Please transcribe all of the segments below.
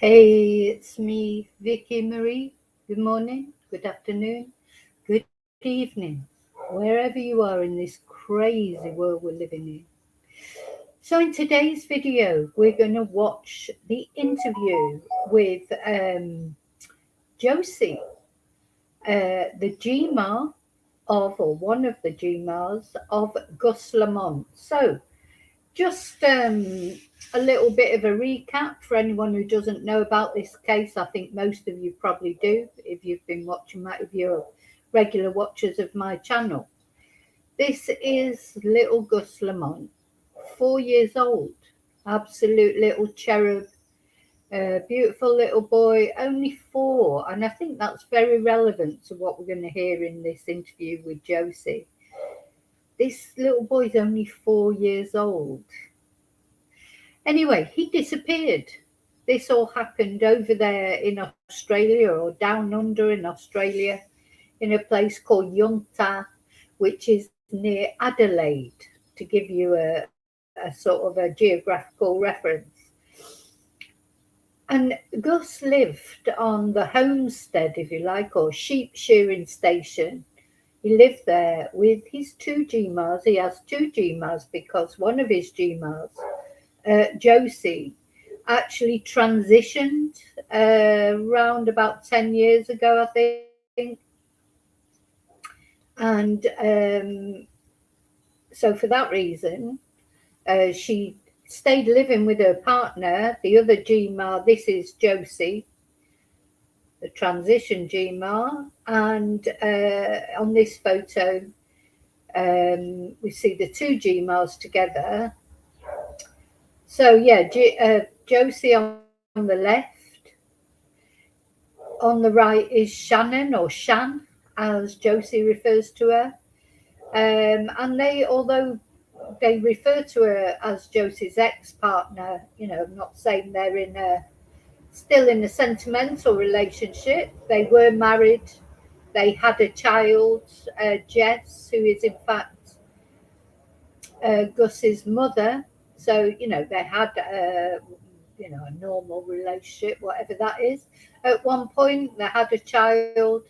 Hey, it's me, Vicky Marie. Good morning, good afternoon, good evening, wherever you are in this crazy world we're living in. So, in today's video, we're going to watch the interview with Josie, the GMA or one of the GMAs of Gus Lamont. So, just a little bit of a recap for anyone who doesn't know about this case. I think most of you probably do if you've been watching if you're regular watchers of my channel. This is little Gus Lamont, 4 years old, absolute little cherub, beautiful little boy, only four. And I think that's very relevant to what we're going to hear in this interview with Josie. This little boy's only 4 years old. Anyway, he disappeared. This all happened over there in Australia or down under in Australia in a place called Yunta, which is near Adelaide, to give you a sort of a geographical reference. And Gus lived on the homestead, if you like, or sheep shearing station. He lived there with his two GMAs. He has two GMAs because one of his GMAs, Josie, actually transitioned around about 10 years ago, I think. And so for that reason, she stayed living with her partner, the other GMA. This is Josie, the transition GMA. And on this photo, we see the two GMAs together. So yeah, Josie on the left. On the right is Shannon, or Shan, as Josie refers to her. And they, although they refer to her as Josie's ex-partner, I'm not saying they're still in a sentimental relationship. They were married. They had a child, Jess, who is in fact Gus's mother. So, they had a normal relationship, whatever that is. At one point, they had a child.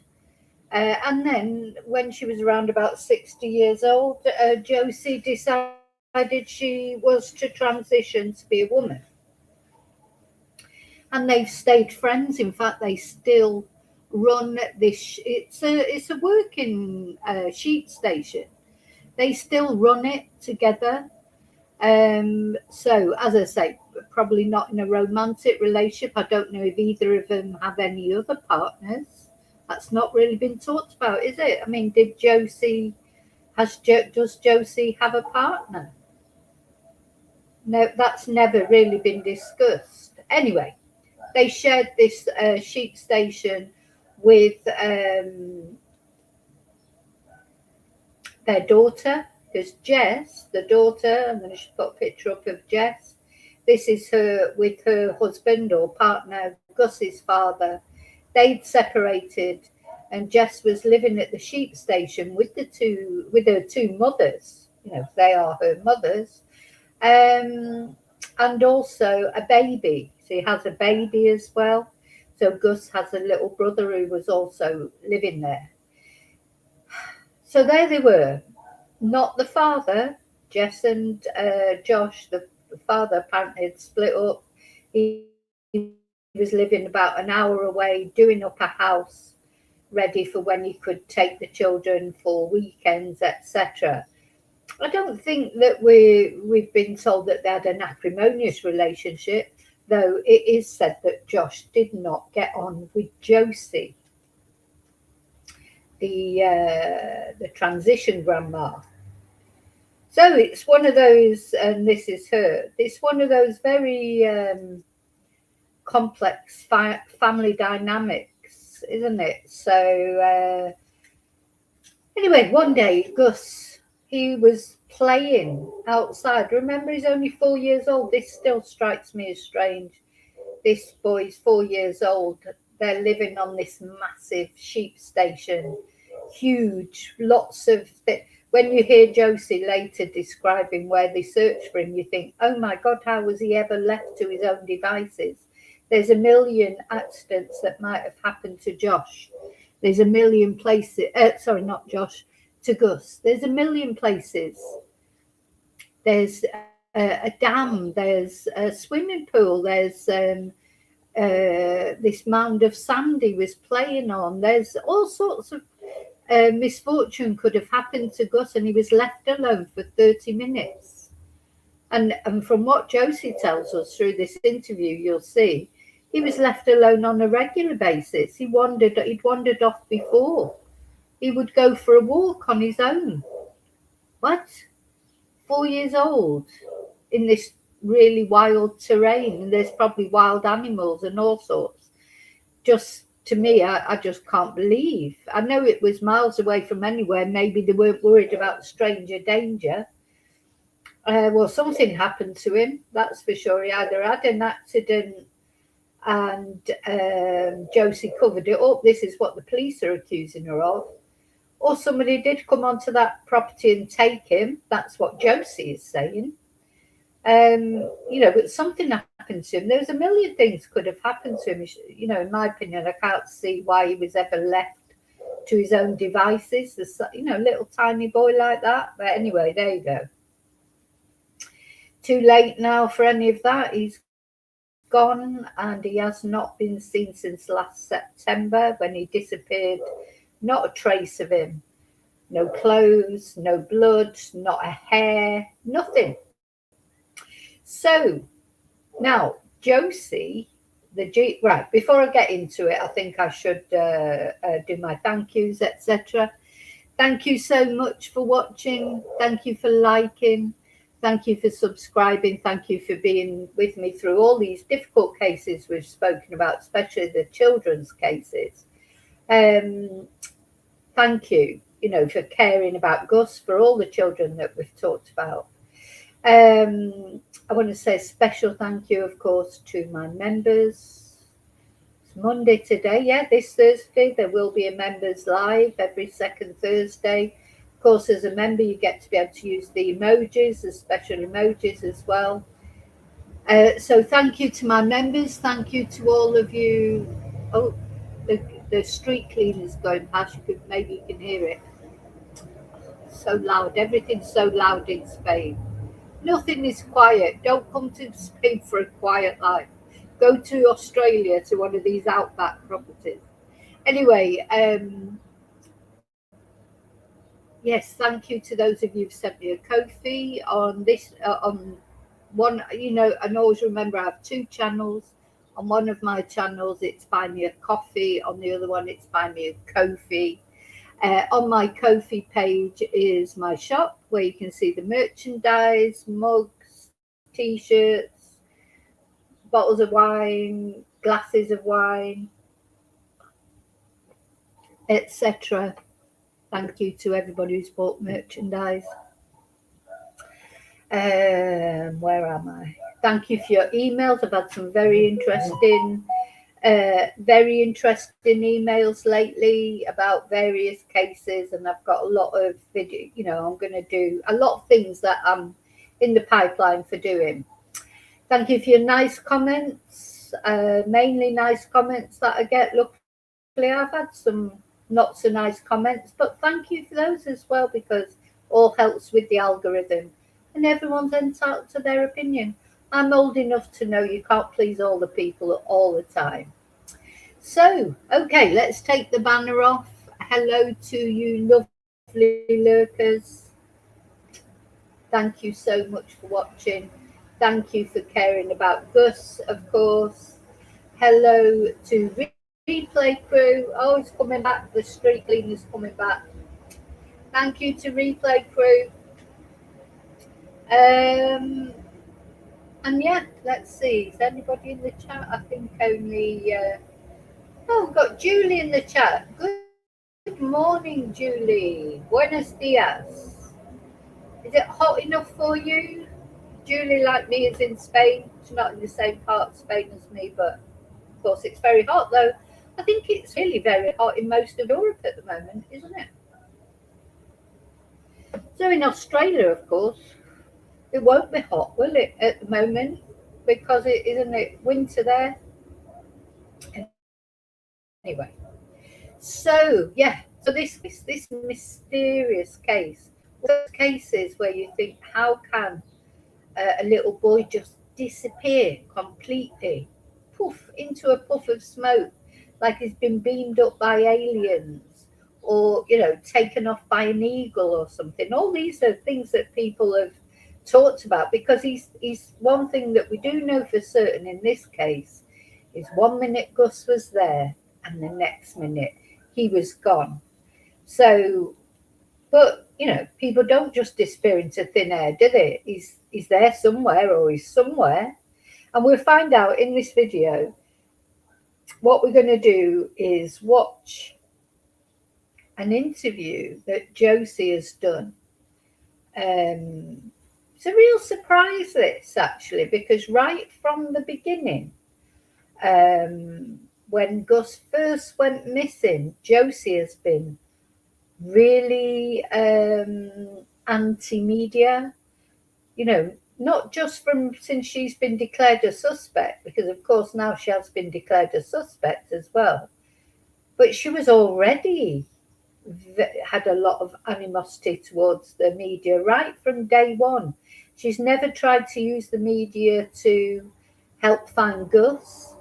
And then when she was around about 60 years old, Josie decided she was to transition to be a woman. And they've stayed friends. In fact, they still run this. It's a working sheep station. They still run it together. So, as I say, probably not in a romantic relationship. I don't know if either of them have any other partners. That's not really been talked about, is it? I mean, does Josie have a partner? No, that's never really been discussed. Anyway, they shared this sheep station with their daughter, because Jess, the daughter, I'm going to put a picture up of Jess. This is her with her husband or partner, Gus's father. They'd separated, and Jess was living at the sheep station with her two mothers. They are her mothers, and also a baby. So he has a baby as well. So Gus has a little brother who was also living there. So there they were. Not the father. Jess and Josh, the father, apparently had split up. He was living about an hour away, doing up a house, ready for when he could take the children for weekends, etc. I don't think that we've been told that they had an acrimonious relationship, though it is said that Josh did not get on with Josie, the transition grandma. So it's one of those, and this is her. It's one of those very complex family dynamics, isn't it? So anyway, one day Gus, he was playing outside. Remember, he's only 4 years old. This still strikes me as strange. This boy's 4 years old. They're living on this massive sheep station, huge, lots of when you hear Josie later describing where they searched for him, you think, oh my God, how was he ever left to his own devices? There's a million accidents that might have happened to Josh. There's a million places, sorry, not Josh, to Gus. There's a million places. There's a dam, there's a swimming pool, there's this mound of sand he was playing on. There's all sorts of misfortune could have happened to Gus, and he was left alone for 30 minutes. And from what Josie tells us through this interview, you'll see he was left alone on a regular basis. He'd wandered off before. He would go for a walk on his own. What? 4 years old in this really wild terrain, and there's probably wild animals and all sorts. Just to me, I just can't believe. I know it was miles away from anywhere. Maybe they weren't worried about stranger danger. Well, something happened to him, that's for sure. He either had an accident and Josie covered it up. This is what the police are accusing her of. Or somebody did come onto that property and take him. That's what Josie is saying. But something happened to him. There was a million things could have happened to him. In my opinion, I can't see why he was ever left to his own devices. Little tiny boy like that. But anyway, there you go. Too late now for any of that. He's gone, and he has not been seen since last September when he disappeared. Not a trace of him. No clothes, no blood, not a hair, nothing. So now Josie, right, before I get into it, I think I should do my thank yous, etc. Thank you so much for watching. Thank you for liking. Thank you for subscribing. Thank you for being with me through all these difficult cases we've spoken about, especially the children's cases. Thank you, for caring about Gus, for all the children that we've talked about. I want to say a special thank you, of course, to my members. It's Monday today. Yeah, this Thursday there will be a members live every second Thursday. Of course, as a member, you get to be able to use the emojis, the special emojis as well. So thank you to my members. Thank you to all of you. Oh, the street cleaners going past. Maybe you can hear it. So loud. Everything's so loud in Spain. Nothing is quiet. Don't come to Spain for a quiet life. Go to Australia, to one of these outback properties. Anyway, yes, thank you to those of you who've sent me a Ko-fi on this, on one, and always remember I have two channels. On one of my channels, it's Buy Me a Coffee. On the other one, it's Buy Me a Ko-fi. On my Ko-fi page is my shop, where you can see the merchandise, mugs, t-shirts, bottles of wine, glasses of wine, etc. Thank you to everybody who's bought merchandise. Where am I? Thank you for your emails. I've had some very interesting emails lately about various cases, and I've got a lot of video. I'm going to do a lot of things that I'm in the pipeline for doing. Thank you for your nice comments, mainly nice comments that I get. Luckily, I've had some not so nice comments, but thank you for those as well, because all helps with the algorithm, and everyone's entitled to their opinion. I'm old enough to know you can't please all the people all the time. So, okay, let's take the banner off. Hello to you lovely lurkers. Thank you so much for watching. Thank you for caring about Gus, of course. Hello to Replay Crew. Oh, it's coming back. The street cleaner's coming back. Thank you to Replay Crew. And yeah, let's see. Is anybody in the chat? I think only... oh, we've got Julie in the chat. Good morning, Julie. Buenos dias. Is it hot enough for you? Julie, like me, is in Spain. She's not in the same part of Spain as me, but of course it's very hot, though. I think it's really very hot in most of Europe at the moment, isn't it? So in Australia, of course, it won't be hot, will it, at the moment? Because isn't it winter there? Anyway, so yeah, so this mysterious case, those cases where you think, how can a little boy just disappear completely, poof, into a puff of smoke, like he's been beamed up by aliens, or taken off by an eagle or something. All these are things that people have talked about, because he's one thing that we do know for certain in this case is 1 minute Gus was there and the next minute he was gone. So, but people don't just disappear into thin air, do they? He's there somewhere, or he's somewhere, and we'll find out in this video. What we're going to do is watch an interview that Josie has done. It's a real surprise, this, actually, because right from the beginning, when Gus first went missing, Josie has been really anti-media, not just from since she's been declared a suspect, because of course now she has been declared a suspect as well, but she was already had a lot of animosity towards the media right from day one. She's never tried to use the media to help find Gus,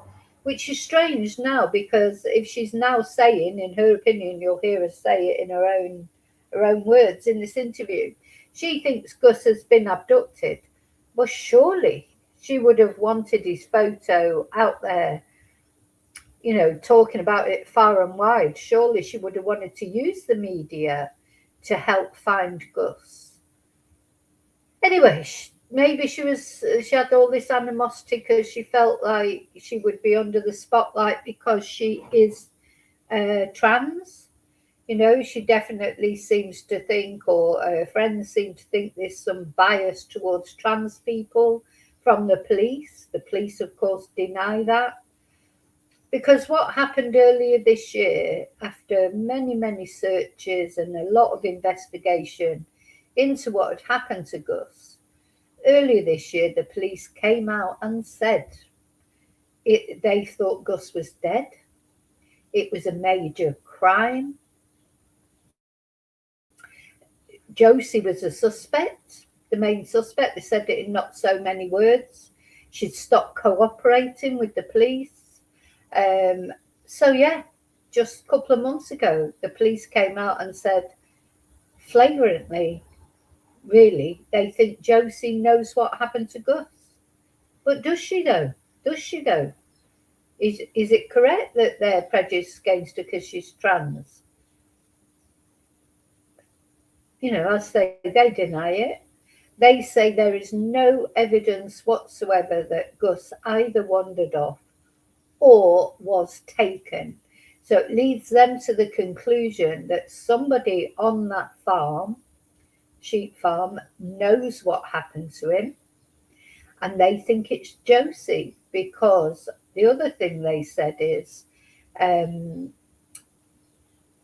which is strange now, because if she's now saying, in her opinion, you'll hear her say it in her own words in this interview, she thinks Gus has been abducted. Well, surely she would have wanted his photo out there, talking about it far and wide. Surely she would have wanted to use the media to help find Gus. Anyway, maybe she had all this animosity because she felt like she would be under the spotlight because she is trans. She definitely seems to think, or her friends seem to think, there's some bias towards trans people from the police. The police, of course, deny that. Because what happened earlier this year, after many, many searches and a lot of investigation into what had happened to Gus, earlier this year, the police came out and said they thought Gus was dead. It was a major crime. Josie was a suspect, the main suspect. They said it in not so many words. She'd stopped cooperating with the police. So yeah, just a couple of months ago, the police came out and said flagrantly, really, they think Josie knows what happened to Gus. But does she though? Does she though? Is it correct that they're prejudiced against her because she's trans? I say they deny it. They say there is no evidence whatsoever that Gus either wandered off or was taken. So it leads them to the conclusion that somebody on that farm, sheep farm, knows what happened to him. And they think it's Josie, because the other thing they said is,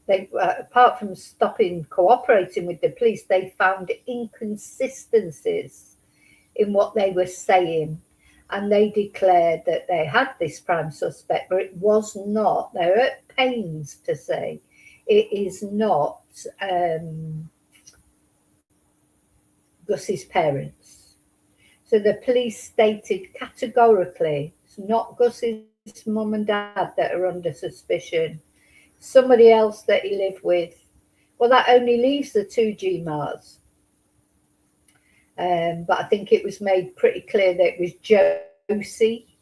they apart from stopping cooperating with the police, they found inconsistencies in what they were saying, and they declared that they had this prime suspect, but it was not. They're at pains to say it is not Gus's parents. So the police stated categorically it's not Gus's mum and dad that are under suspicion. Somebody else that he lived with. Well, that only leaves the two GMAs. But I think it was made pretty clear that it was Josie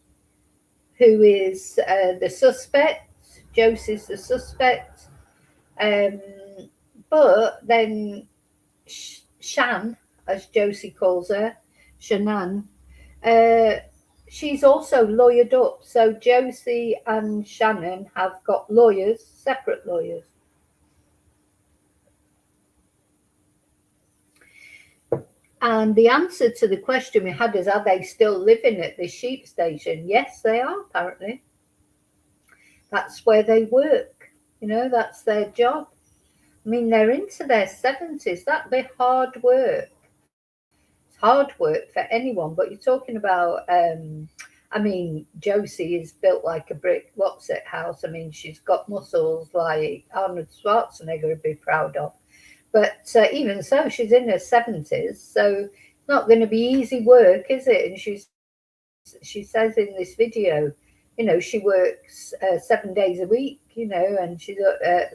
who is the suspect. Josie's the suspect. But then Shan, as Josie calls her, Shanann, she's also lawyered up. So Josie and Shannon have got lawyers, separate lawyers. And the answer to the question we had is, are they still living at the sheep station? Yes, they are, apparently. That's where they work. That's their job. I mean, they're into their 70s. That'd be hard work. It's hard work for anyone, but you're talking about I mean, Josie is built like a brick, what's it, house. I mean, she's got muscles like Arnold Schwarzenegger would be proud of. But even so, she's in her 70s, so it's not going to be easy work, is it? And she says in this video, she works 7 days a week, and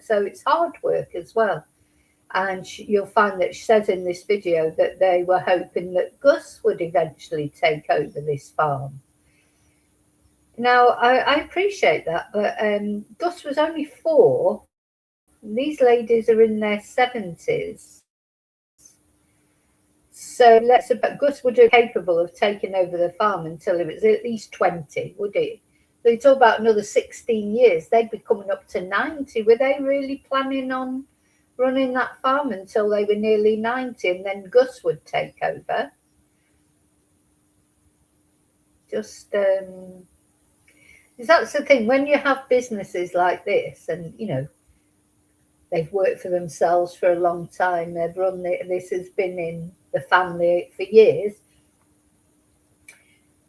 so it's hard work as well. And you'll find that she says in this video that they were hoping that Gus would eventually take over this farm. Now, I appreciate that, but Gus was only 4. These ladies are in their 70s. So Gus would be capable of taking over the farm until he was at least 20, would he? So you talk about another 16 years, they'd be coming up to 90. Were they really planning on running that farm until they were nearly 90 and then Gus would take over? Just, that's the thing, when you have businesses like this and, they've worked for themselves for a long time, they've run this has been in the family for years,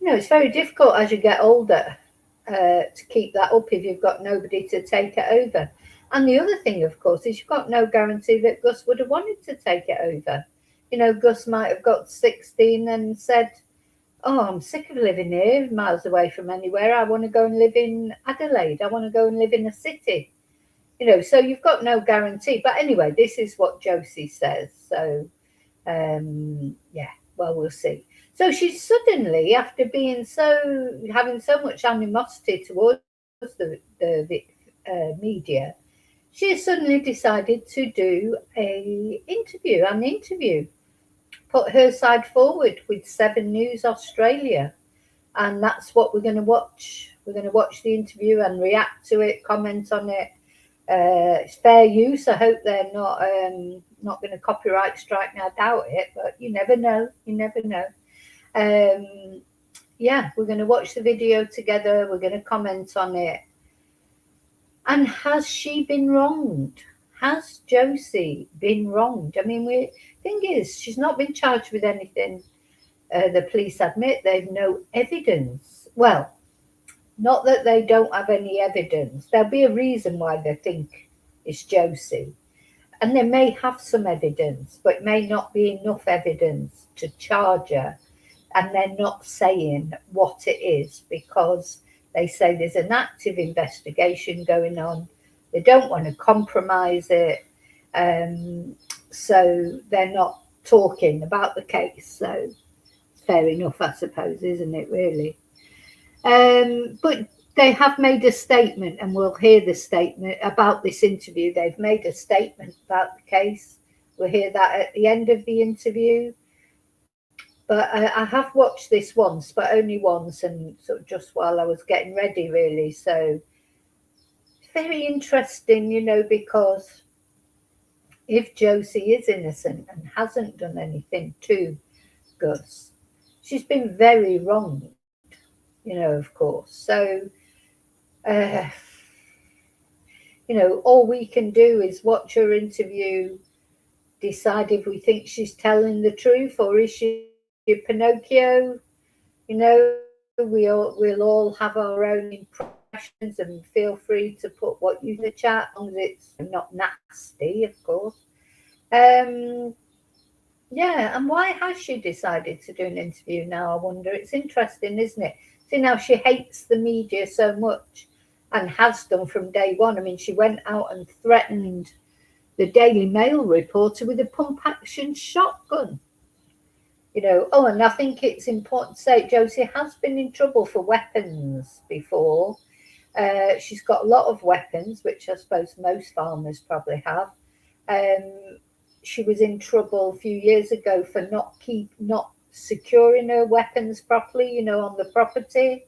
it's very difficult as you get older to keep that up if you've got nobody to take it over. And the other thing, of course, is you've got no guarantee that Gus would have wanted to take it over. Gus might have got 16 and said, oh, I'm sick of living here, miles away from anywhere. I want to go and live in Adelaide. I want to go and live in a city. So you've got no guarantee. But anyway, this is what Josie says. So, yeah, well, we'll see. So she's suddenly, after having so much animosity towards the media, she has suddenly decided to do an interview, put her side forward with 7 News Australia. And that's what we're going to watch. We're going to watch the interview and react to it, comment on it. It's fair use. I hope they're not going to copyright strike me. I doubt it, but you never know. Yeah, we're going to watch the video together. We're going to comment on it. And has she been wronged? Has Josie been wronged? I mean, thing is, she's not been charged with anything. The police admit they've no evidence. Well, not that they don't have any evidence. There'll be a reason why they think it's Josie. And they may have some evidence, but it may not be enough evidence to charge her. And they're not saying what it is because they say there's an active investigation going on. They don't want to compromise it. So they're not talking about the case. So fair enough, I suppose, isn't it, really? But they have made a statement, and we'll hear the statement about this interview. They've made a statement about the case. We'll hear that at the end of the interview. But I have watched this once, but only once, and sort of just while I was getting ready, really. So it's very interesting, because if Josie is innocent and hasn't done anything to Gus, she's been very wronged, of course. So, all we can do is watch her interview, decide if we think she's telling the truth or is she Pinocchio. We'll all have our own impressions and feel free to put what you in the chat, as long as it's not nasty, of course. Yeah, and why has she decided to do an interview now, I wonder? It's interesting, isn't it? See, now she hates the media so much and has done from day one. I mean, she went out and threatened the Daily Mail reporter with a pump-action shotgun. And I think it's important to say Josie has been in trouble for weapons before. She's got a lot of weapons, which I suppose most farmers probably have. She was in trouble a few years ago for not securing her weapons properly, on the property.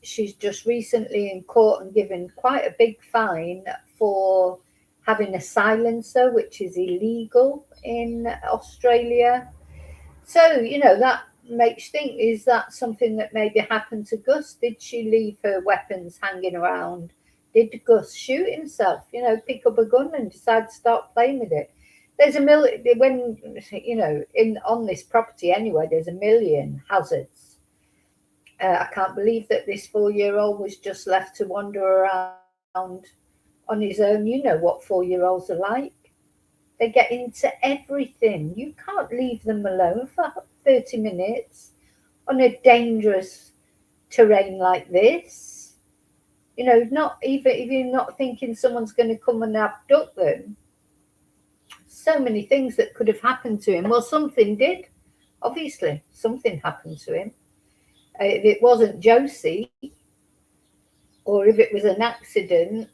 She's just recently in court and given quite a big fine for having a silencer, which is illegal in Australia. So, that makes you think, is that something that maybe happened to Gus? Did she leave her weapons hanging around? Did Gus shoot himself, pick up a gun and decide to start playing with it? There's on this property anyway, there's a million hazards. I can't believe that this 4-year-old was just left to wander around on his own. You know what 4-year-olds are like. They get into everything. You can't leave them alone for 30 minutes on a dangerous terrain like this. You know, not even if you're not thinking someone's going to come and abduct them. So many things that could have happened to him. Well, something did. Obviously, something happened to him. If it wasn't Josie, or if it was an accident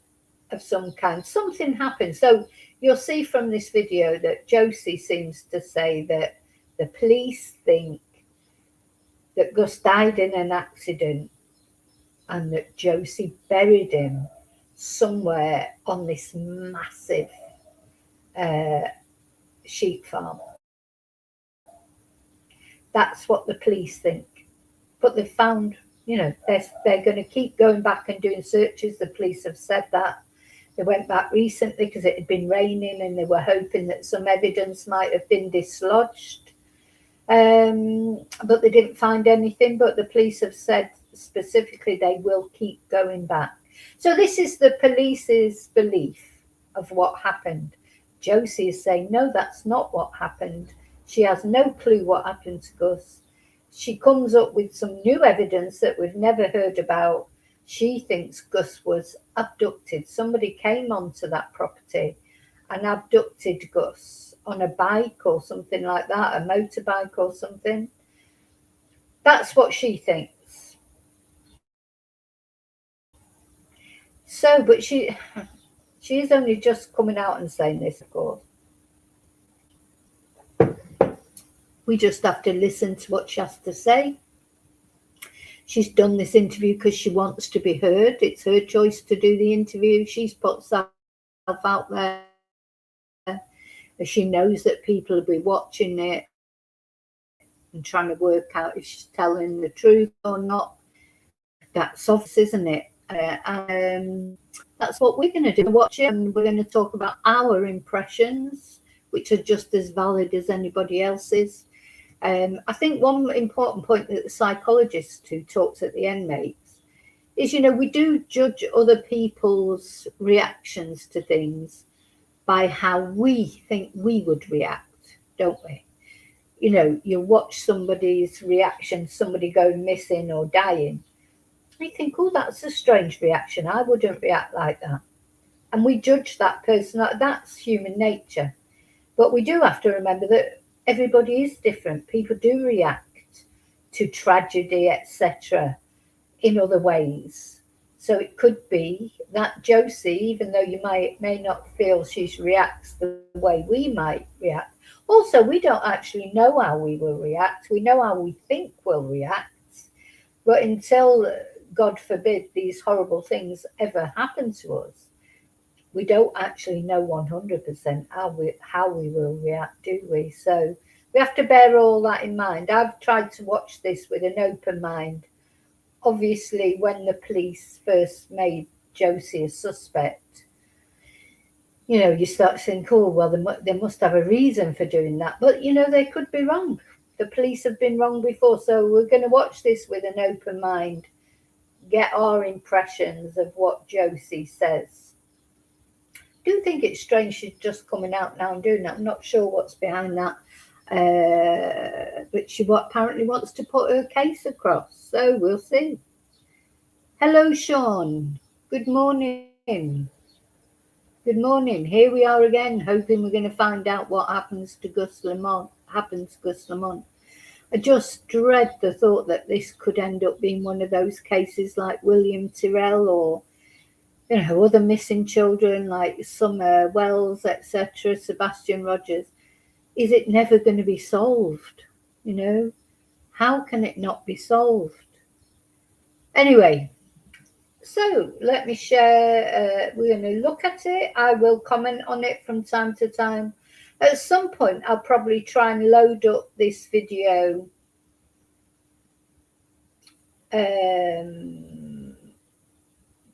of some kind, something happened. So you'll see from this video that Josie seems to say that the police think that Gus died in an accident and that Josie buried him somewhere on this massive sheep farm. That's what the police think. But they found, you know, they're going to keep going back and doing searches. The police have said that. They went back recently because it had been raining and they were hoping that some evidence might have been dislodged. But they didn't find anything. But the police have said specifically they will keep going back. So this is the police's belief of what happened. Josie is saying, no, that's not what happened. She has no clue what happened to Gus. She comes up with some new evidence that we've never heard about. She thinks Gus was abducted. Somebody came onto that property and abducted Gus on a bike or something like that, a motorbike or something. That's what she thinks. So, but she is only just coming out and saying this, of course. We just have to listen to what she has to say. She's done this interview because she wants to be heard. It's her choice to do the interview. She's put herself out there. She knows that people will be watching it and trying to work out if she's telling the truth or not. That's obvious, isn't it? That's what we're going to do. Watch it, and we're going to talk about our impressions, which are just as valid as anybody else's. I think one important point that the psychologist who talks at the end makes is, you know, we do judge other people's reactions to things by how we think we would react, don't we? You know, you watch somebody's reaction, somebody going missing or dying, you think, oh, that's a strange reaction. I wouldn't react like that. And we judge that person. That's human nature. But we do have to remember that everybody is different. People do react to tragedy, etc., in other ways. So it could be that Josie, even though you may not feel she reacts the way we might react. Also, we don't actually know how we will react. We know how we think we'll react. But until, God forbid, these horrible things ever happen to us, we don't actually know 100% how we will react, do we? So we have to bear all that in mind. I've tried to watch this with an open mind. Obviously, when the police first made Josie a suspect, you know, you start to think, oh, well, they must have a reason for doing that. But, you know, they could be wrong. The police have been wrong before. So we're going to watch this with an open mind, get our impressions of what Josie says. I do think it's strange she's just coming out now and doing that. I'm not sure what's behind that. But she apparently wants to put her case across. So we'll see. Hello, Sean. Good morning. Good morning. Here we are again, hoping we're going to find out what happens to Gus Lamont. I just dread the thought that this could end up being one of those cases like William Tyrrell, or, you know, other missing children like Summer Wells, etc., Sebastian Rogers. Is it never going to be solved? You know, how can it not be solved? Anyway, so let me share. We're going to look at it. I will comment on it from time to time. At some point, I'll probably try and load up this video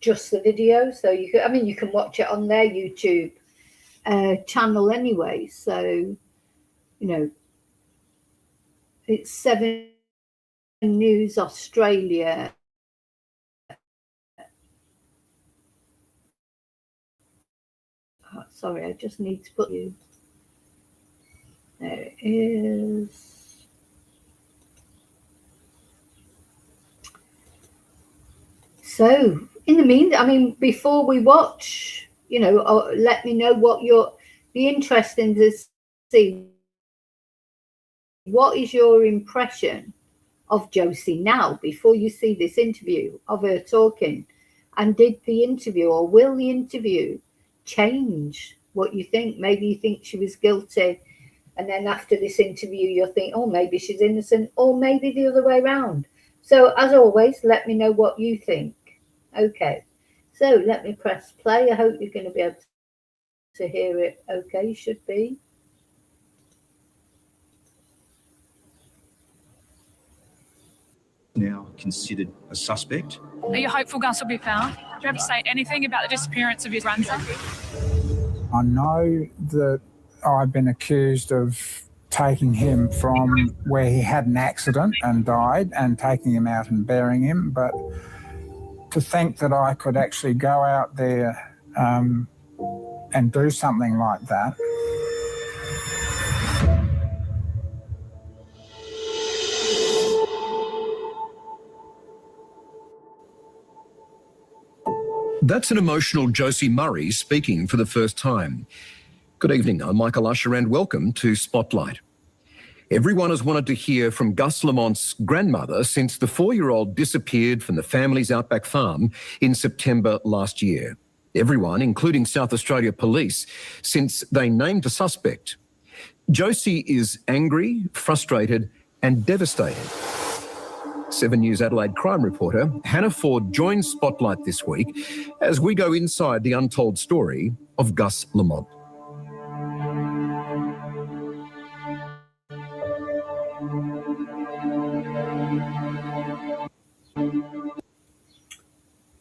just the video, so you can, I mean, you can watch it on their YouTube channel anyway. So, you know, it's 7 News Australia. Oh, sorry, I just need to put you. There it is. So, in the meantime, I mean, before we watch, let me know what be interesting to see. What is your impression of Josie now, before you see this interview of her talking? And did the interview, or will the interview, change what you think? Maybe you think she was guilty, and then after this interview you'll think, oh, maybe she's innocent, or maybe the other way around. So as always, let me know what you think. Okay, so let me press play. I hope you're going to be able to hear it. Okay, you should be. Now considered a suspect. Are you hopeful Gus will be found? Do you have to say anything about the disappearance of your grandson? I know that I've been accused of taking him from where he had an accident and died and taking him out and burying him, but to think that I could actually go out there and do something like that. That's an emotional Josie Murray speaking for the first time. Good evening, I'm Michael Usher and welcome to Spotlight. Everyone has wanted to hear from Gus Lamont's grandmother since the 4-year-old disappeared from the family's outback farm in September last year. Everyone, including South Australia Police, since they named a suspect. Josie is angry, frustrated and devastated. 7 News Adelaide crime reporter Hannah Ford joins Spotlight this week as we go inside the untold story of Gus Lamont.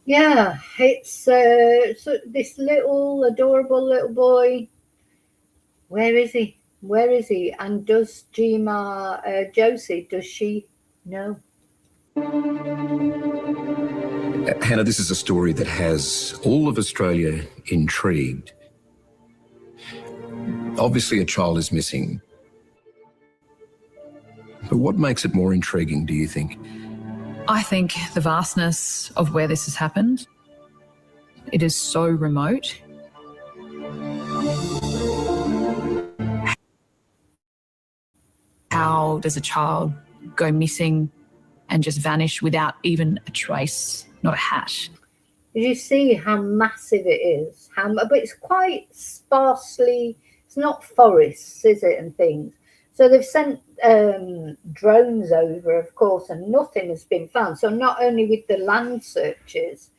Yeah, it's so this little adorable little boy. Where is he? Where is he? And does Josie, does she know? Hannah, this is a story that has all of Australia intrigued. Obviously, a child is missing. But what makes it more intriguing, do you think? I think the vastness of where this has happened. It is so remote. How does a child go missing and just vanish without even a trace, not a hash? Did you see how massive it is? But it's quite sparsely, it's not forests, is it, and things. So they've sent drones over, of course, and nothing has been found. So not only with the land searches,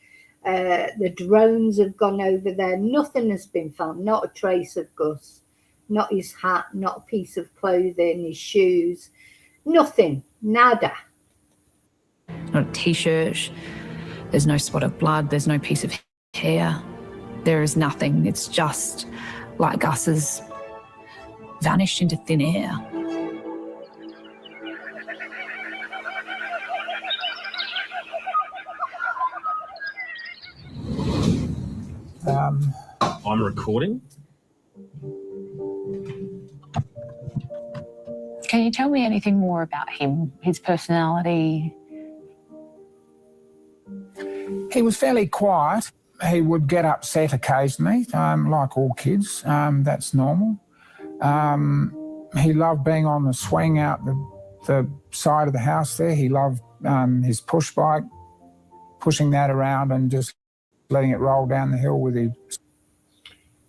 the drones have gone over there. Nothing has been found, not a trace of Gus, not his hat, not a piece of clothing, his shoes, nothing, nada. Not a T-shirt, there's no spot of blood, there's no piece of hair. There is nothing. It's just like Gus has vanished into thin air. I'm recording. Can you tell me anything more about him, his personality? He was fairly quiet. He would get upset occasionally, like all kids. That's normal. He loved being on the swing out the side of the house there. He loved his push bike, pushing that around and just letting it roll down the hill with him.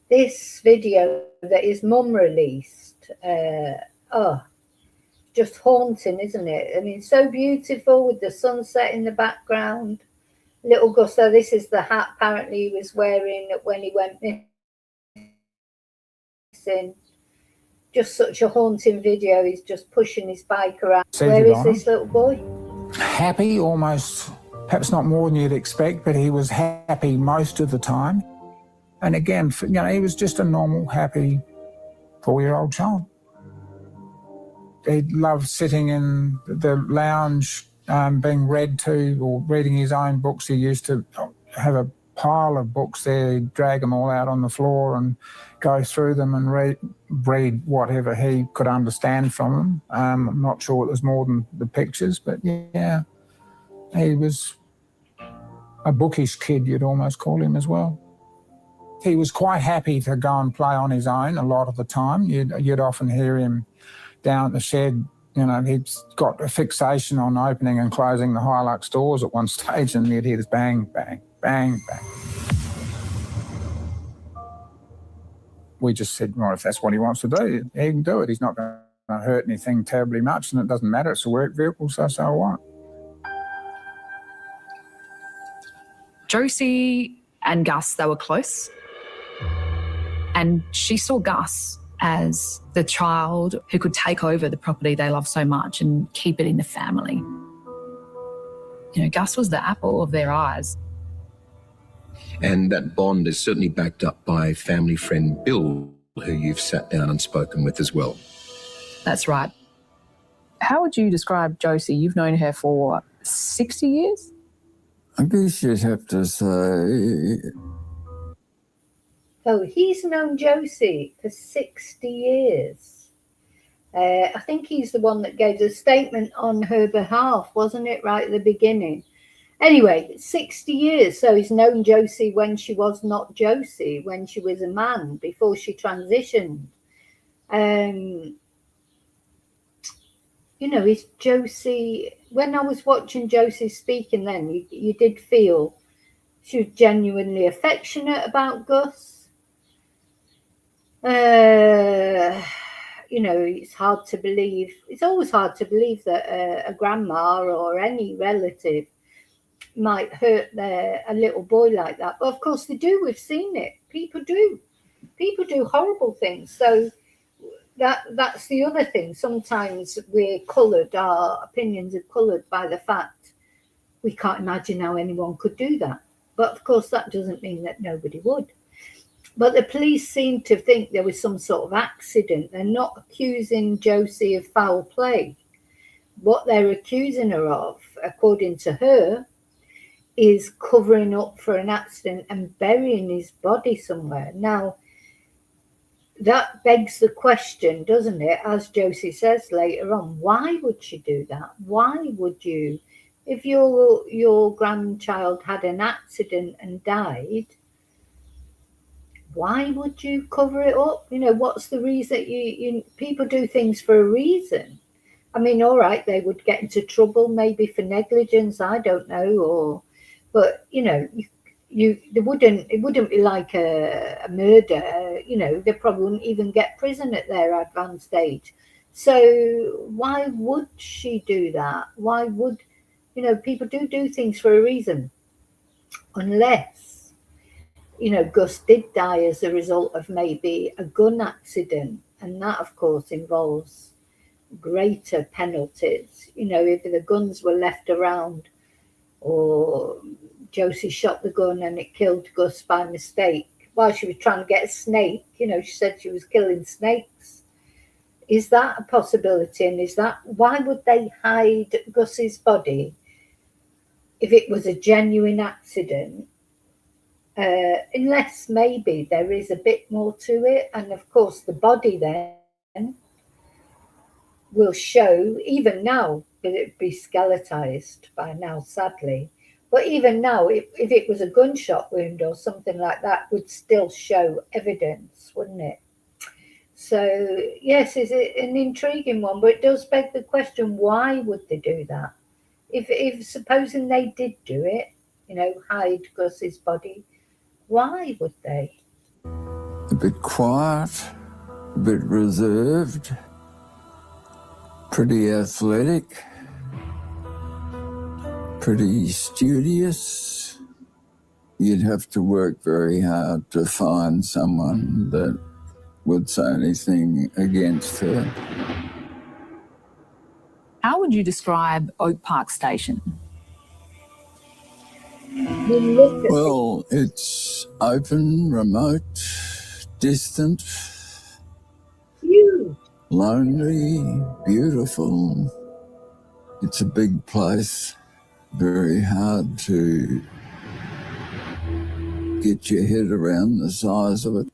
This video that his mum released, just haunting, isn't it? I mean, so beautiful with the sunset in the background. Little Gus, so this is the hat apparently he was wearing when he went missing. Just such a haunting video. He's just pushing his bike around. Where is this little boy? Happy, almost, perhaps not more than you'd expect, but he was happy most of the time. And again, he was just a normal, happy 4-year-old child. He loved sitting in the lounge being read to or reading his own books. He used to have a pile of books there. He'd drag them all out on the floor and go through them and read whatever he could understand from them. I'm not sure it was more than the pictures, but yeah, he was a bookish kid, you'd almost call him as well. He was quite happy to go and play on his own a lot of the time. You'd often hear him down at the shed. You know, he'd got a fixation on opening and closing the Hilux doors at one stage, and you'd hear this bang, bang, bang, bang. We just said, well, if that's what he wants to do, he can do it. He's not going to hurt anything terribly much, and it doesn't matter. It's a work vehicle, so what? Josie and Gus, they were close. And she saw Gus as the child who could take over the property they love so much and keep it in the family. You know, Gus was the apple of their eyes. And that bond is certainly backed up by family friend Bill, who you've sat down and spoken with as well. That's right. How would you describe Josie? You've known her for 60 years? I guess you'd have to say... So he's known Josie for 60 years. I think he's the one that gave the statement on her behalf, wasn't it, right at the beginning? Anyway, 60 years. So he's known Josie when she was not Josie, when she was a man, before she transitioned. You know, is Josie... When I was watching Josie speaking then, you did feel she was genuinely affectionate about Gus. You know, it's hard to believe. It's always hard to believe that a grandma or any relative might hurt a little boy like that. But of course they do. We've seen it. People do horrible things. So that's the other thing. Sometimes we're coloured, our opinions are coloured by the fact we can't imagine how anyone could do that. But of course that doesn't mean that nobody would. But the police seem to think there was some sort of accident. They're not accusing Josie of foul play. What they're accusing her of, according to her, is covering up for an accident and burying his body somewhere. Now, that begs the question, doesn't it, as Josie says later on, why would she do that? Why would you, if your grandchild had an accident and died, why would you cover it up? You know, what's the reason? People do things for a reason. I mean, all right, they would get into trouble maybe for negligence, I don't know, but you know, it wouldn't be like a murder. You know, they probably wouldn't even get prison at their advanced age. So why would she do that? Why would, you know, people do things for a reason, unless, you know, Gus did die as a result of maybe a gun accident, and that of course involves greater penalties. You know, if the guns were left around, or Josie shot the gun and it killed Gus by mistake while she was trying to get a snake. You know, she said she was killing snakes. Is that a possibility? And why would they hide Gus's body if it was a genuine accident? Unless maybe there is a bit more to it. And of course the body then will show, even now, that it'd be skeletized by now, sadly. But even now, if it was a gunshot wound or something like that, would still show evidence, wouldn't it? So, yes, it's an intriguing one, but it does beg the question, why would they do that? If supposing they did do it, you know, hide Gus's body, why would they? A bit quiet, a bit reserved, pretty athletic, pretty studious. You'd have to work very hard to find someone that would say anything against her. How would you describe Oak Park Station? Well, it's open, remote, distant, Huge. lonely, beautiful. It's a big place, very hard to get your head around the size of it.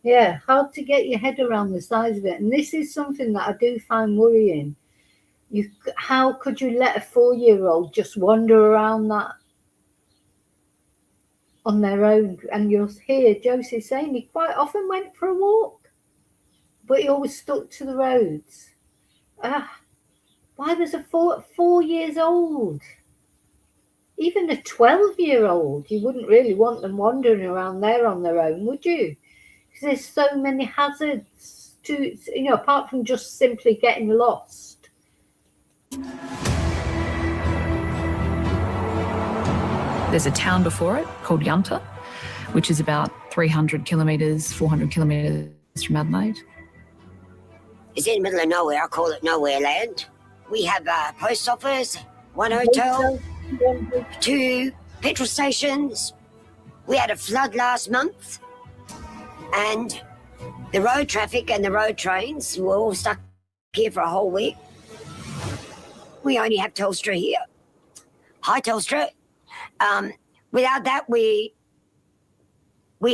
Yeah, hard to get your head around the size of it. And this is something that I do find worrying. How could you let a 4-year-old just wander around that on their own? And you'll hear Josie saying he quite often went for a walk, but he always stuck to the roads. Why was a 4 years old? Even a 12-year-old, you wouldn't really want them wandering around there on their own, would you? Because there's so many hazards to, apart from just simply getting lost. There's a town before it called Yunta, which is about 300 kilometres, 400 kilometres from Adelaide. It's in the middle of nowhere. I call it nowhere land. We have a post office, one hotel, 2 petrol stations. We had a flood last month, and the road traffic and the road trains were all stuck here for a whole week. We only have Telstra here. Hi, Telstra. Without that, we're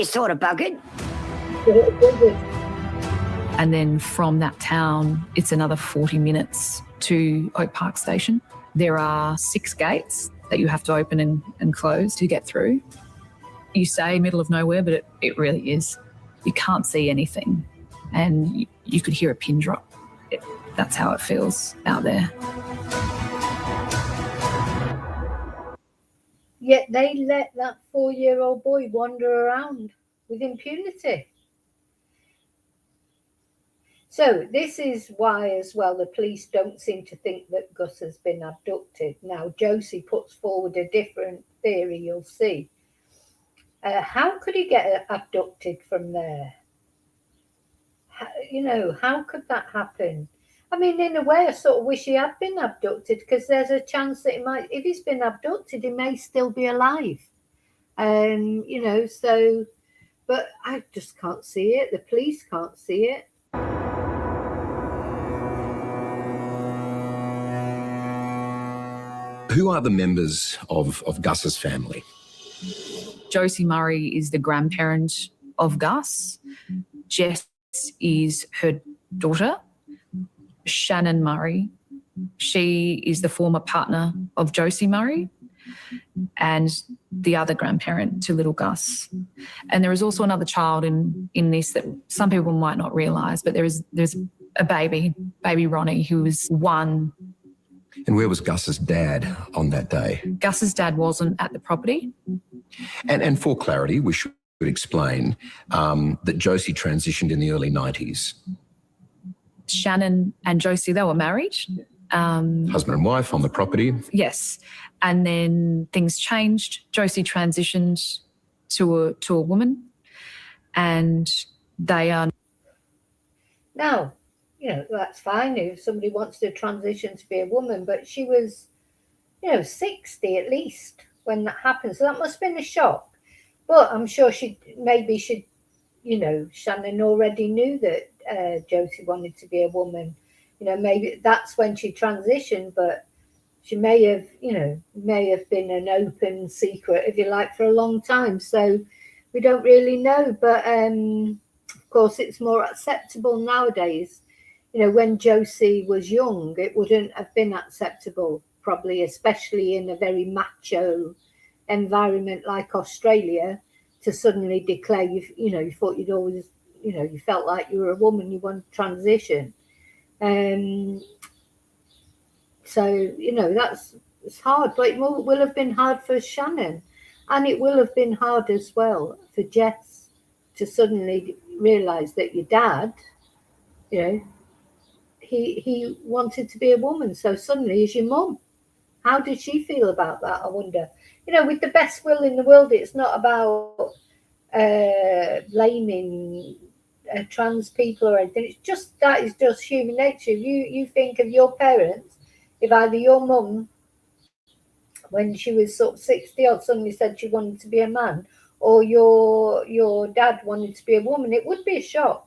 sort of buggered. And then from that town, it's another 40 minutes to Oak Park Station. There are 6 gates that you have to open and close to get through. You say middle of nowhere, but it really is. You can't see anything, and you could hear a pin drop. That's how it feels out there. Yet they let that 4-year-old boy wander around with impunity. So this is why, as well, the police don't seem to think that Gus has been abducted. Now, Josie puts forward a different theory, you'll see. How could he get abducted from there? How could that happen? I mean, in a way, I sort of wish he had been abducted, because there's a chance that if he's been abducted, he may still be alive. But I just can't see it. The police can't see it. Who are the members of Gus's family? Josie Murray is the grandparent of Gus. Jess is her daughter. Shannon Murray, she is the former partner of Josie Murray and the other grandparent to little Gus. And there is also another child in this that some people might not realise, but there's a baby Ronnie, who was 1. And where was Gus's dad on that day? Gus's dad wasn't at the property. And for clarity, we should explain that Josie transitioned in the early 90s. Shannon and Josie, they were married. Husband and wife on the property. Yes. And then things changed. Josie transitioned to a woman, and they are... Now, that's fine if somebody wants to transition to be a woman, but she was, 60 at least when that happened. So that must have been a shock. But I'm sure Shannon already knew that Josie wanted to be a woman. Maybe that's when she transitioned, but she may have been an open secret, if you like, for a long time. So we don't really know. But of course, it's more acceptable nowadays. When Josie was young, it wouldn't have been acceptable, probably, especially in a very macho environment like Australia, to suddenly declare you thought you'd always, you felt like you were a woman, you wanted to transition. So it's hard, but it will have been hard for Shannon, and it will have been hard as well for Jess to suddenly realise that your dad, he wanted to be a woman, so suddenly he's your mum. How did she feel about that, I wonder? With the best will in the world, it's not about blaming trans people or anything. It's just that is just human nature. You think of your parents, if either your mum, when she was sort of 60 odd, suddenly said she wanted to be a man, or your dad wanted to be a woman, it would be a shock.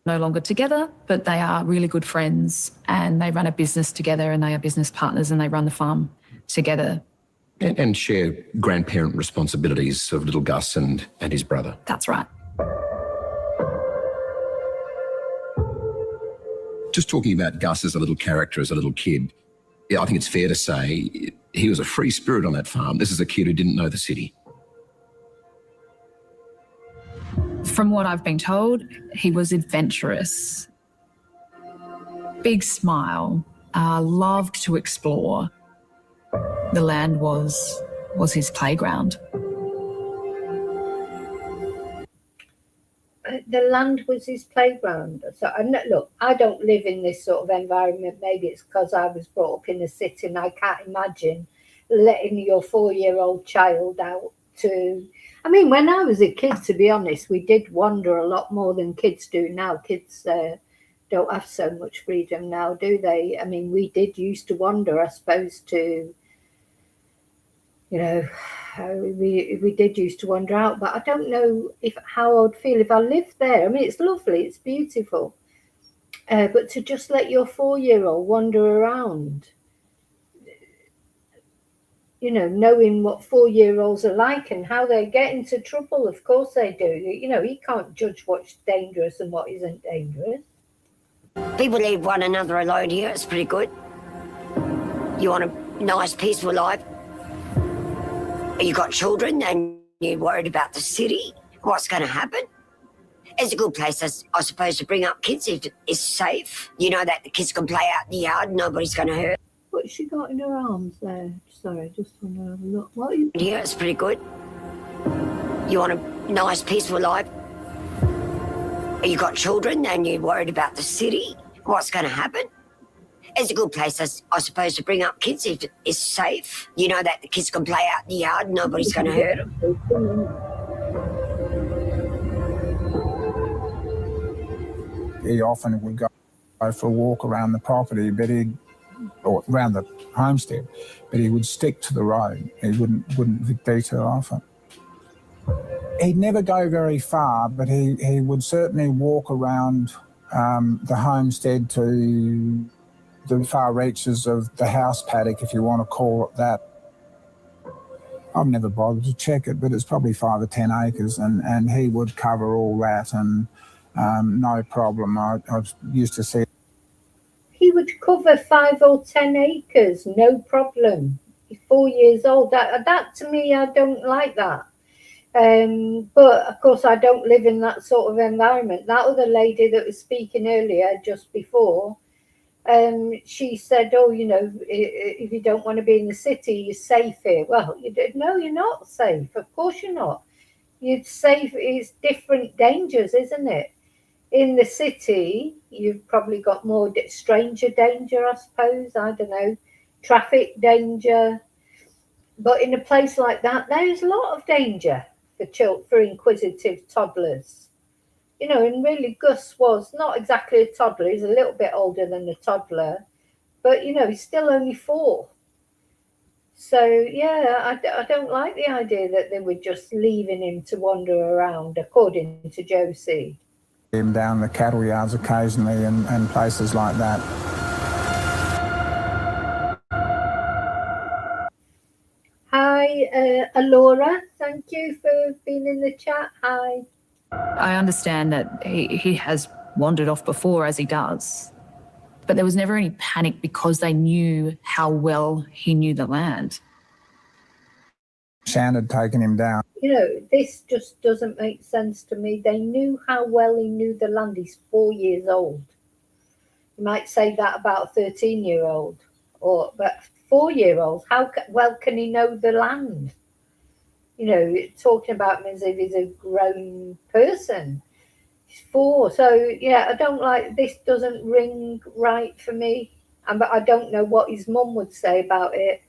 no longer together, but they are really good friends and they run a business together and they are business partners and they run the farm together. And share grandparent responsibilities of little Gus and his brother. That's right. Just talking about Gus as a little character, as a little kid, yeah, I think it's fair to say he was a free spirit on that farm. This is a kid who didn't know the city. From what I've been told, he was adventurous. Big smile, loved to explore. The land was his playground. The land was his playground. So, look, I don't live in this sort of environment. Maybe it's because I was brought up in the city and I can't imagine letting your 4-year-old child out to... I mean, when I was a kid, to be honest, we did wander a lot more than kids do now. Kids don't have so much freedom now, do they? I mean, we did used to wander, I suppose, to... You know, we did used to wander out, but I don't know how I'd feel if I lived there. I mean, it's lovely, it's beautiful, but to just let your 4-year-old wander around, you know, knowing what 4-year-olds are like and how they get into trouble, of course they do. You know, you can't judge what's dangerous and what isn't dangerous. People leave one another alone here, it's pretty good. You want a nice, peaceful life. You got children and you're worried about the city, what's going to happen. It's a good place, I suppose, to bring up kids if it's safe. You know that the kids can play out in the yard and nobody's going to hurt. What's she got in her arms there? Sorry, just want to have a look. What are you... Here, it's pretty good. You want a nice, peaceful life. You got children and you're worried about the city, what's going to happen. It's a good place, I suppose, to bring up kids if it's safe. You know that the kids can play out in the yard and nobody's going to hurt them. He often would go for a walk around the property, or around the homestead, but he would stick to the road. He wouldn't detour off it. He'd never go very far, but he would certainly walk around the homestead to the far reaches of the house paddock, if you want to call it that. I've never bothered to check it, but it's probably 5 or 10 acres, and he would cover all that, and no problem. I used to see. He would cover 5 or 10 acres, no problem. He's 4 years old. That to me, I don't like that. But of course, I don't live in that sort of environment. That other lady that was speaking earlier, just before, she said, oh, you know, if you don't want to be in the city, you're safe here. Well, no, you're not safe. Of course you're not. You're safe. It's different dangers, isn't it? In the city, you've probably got more stranger danger, I suppose. I don't know, traffic danger. But in a place like that, there's a lot of danger for inquisitive toddlers. You know, and really Gus was not exactly a toddler. He's a little bit older than a toddler, but, you know, he's still only 4. So, yeah, I don't like the idea that they were just leaving him to wander around, according to Josie. Him down the cattle yards occasionally and places like that. Hi, Alora. Thank you for being in the chat. Hi. I understand that he has wandered off before, as he does, but there was never any panic because they knew how well he knew the land. Shan had taken him down. You know, this just doesn't make sense to me. They knew how well he knew the land. He's 4 years old. You might say that about a 13-year-old, but 4-year-olds, how well can he know the land? You know, talking about him as if he's a grown person. He's 4. So, yeah, I don't like, this doesn't ring right for me. But I don't know what his mum would say about it.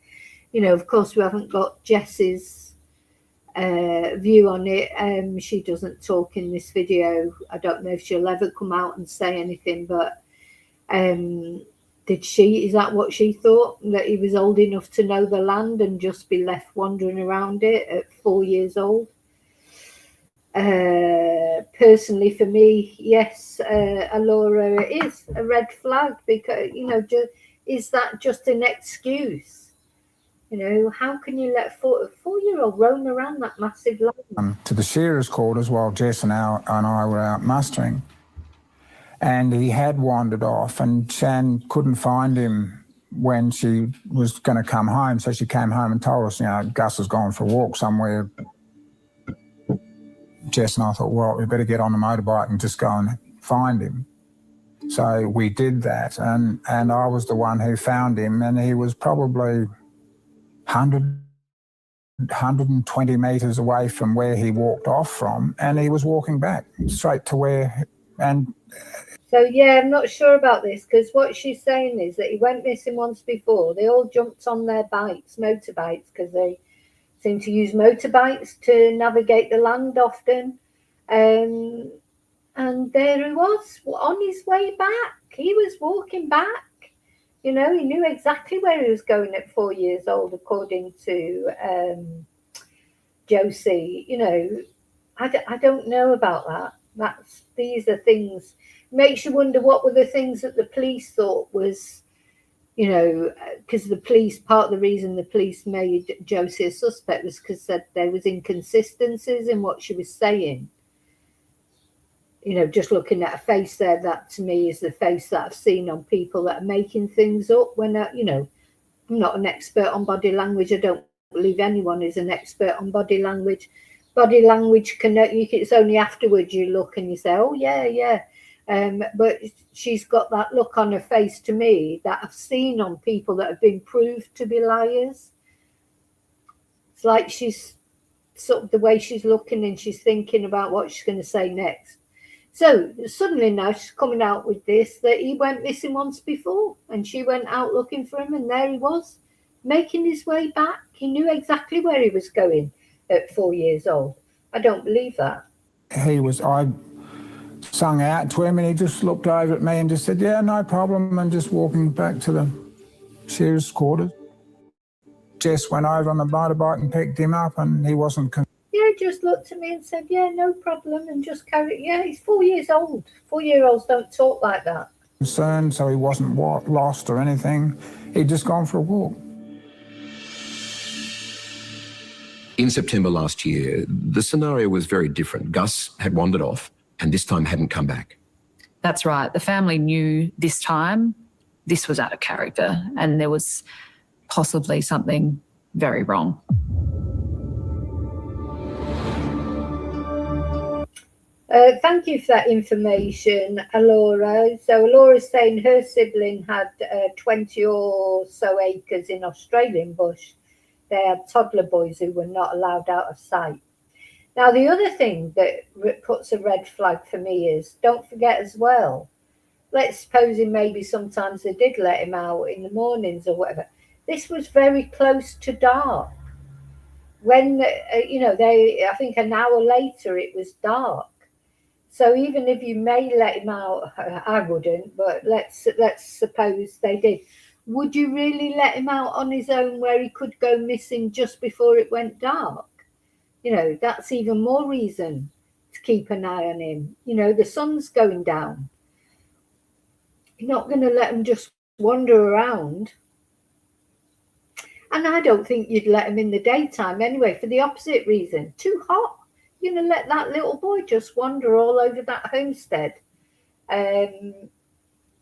You know, of course, we haven't got Jess's view on it. She doesn't talk in this video. I don't know if she'll ever come out and say anything, but is that what she thought? That he was old enough to know the land and just be left wandering around it at 4 years old? Personally, for me, yes, Alora, it is a red flag because, is that just an excuse? How can you let a 4-year-old roam around that massive land? To the shearers' quarters while Jess and I were out mustering. And he had wandered off, and Shan couldn't find him when she was going to come home. So she came home and told us, Gus has gone for a walk somewhere. Jess and I thought, well, we better get on the motorbike and just go and find him. So we did that, and I was the one who found him, and he was probably 120 metres away from where he walked off from, and he was walking back straight to where... So, yeah, I'm not sure about this, because what she's saying is that he went missing once before. They all jumped on their bikes, motorbikes, because they seem to use motorbikes to navigate the land often. And there he was, on his way back. He was walking back. He knew exactly where he was going at 4 years old, according to Josie. I don't know about that. These are things... Makes you wonder what were the things that the police thought was, because part of the reason the police made Josie a suspect was because there was inconsistencies in what she was saying. Just looking at a face there, that to me is the face that I've seen on people that are making things up. When, I'm not an expert on body language. I don't believe anyone is an expert on body language. Body language it's only afterwards you look and you say, oh, yeah. But she's got that look on her face to me that I've seen on people that have been proved to be liars. It's like she's sort of the way she's looking and she's thinking about what she's going to say next. So suddenly now she's coming out with this, that he went missing once before, and she went out looking for him, and there he was, making his way back. He knew exactly where he was going at 4 years old. I don't believe that. I sung out to him, and he just looked over at me and just said, yeah, no problem, and just walking back to the shearers' quarters. Jess went over on the motorbike and picked him up, and he wasn't... Yeah, just looked at me and said, yeah, no problem, and just carried... Yeah, he's 4 years old. 4-year-olds don't talk like that. Concerned, so he wasn't lost or anything. He'd just gone for a walk. In September last year, the scenario was very different. Gus had wandered off and this time hadn't come back. That's right. The family knew this time this was out of character and there was possibly something very wrong. Thank you for that information, Alora. So Alora's saying her sibling had 20 or so acres in Australian bush. They had toddler boys who were not allowed out of sight. Now, the other thing that puts a red flag for me is, don't forget as well, let's suppose maybe sometimes they did let him out in the mornings or whatever. This was very close to dark. When, I think an hour later it was dark. So even if you may let him out, I wouldn't, but let's suppose they did. Would you really let him out on his own where he could go missing just before it went dark? That's even more reason to keep an eye on him. The sun's going down. You're not going to let him just wander around. And I don't think you'd let him in the daytime anyway, for the opposite reason. Too hot. You're going to let that little boy just wander all over that homestead in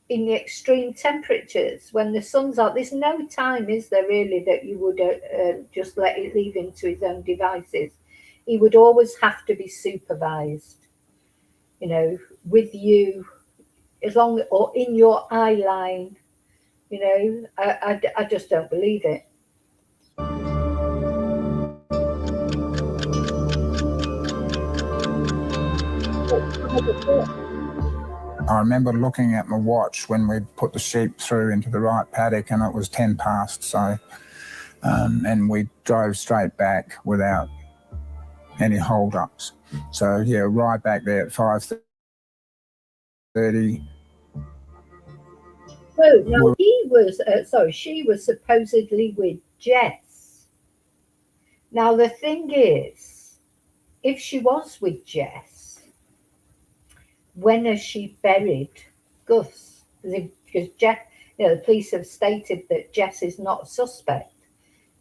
the extreme temperatures when the sun's out. There's no time, is there really, that you would just leave him to his own devices. He would always have to be supervised, with you, or in your eye line. I just don't believe it. I remember looking at my watch when we put the sheep through into the right paddock, and it was 10 past. So, and we drove straight back without any hold-ups. So yeah, right back there at 5:30. So now she was supposedly with Jess. Now the thing is, if she was with Jess, when has she buried Gus? Because Jess, the police have stated that Jess is not a suspect.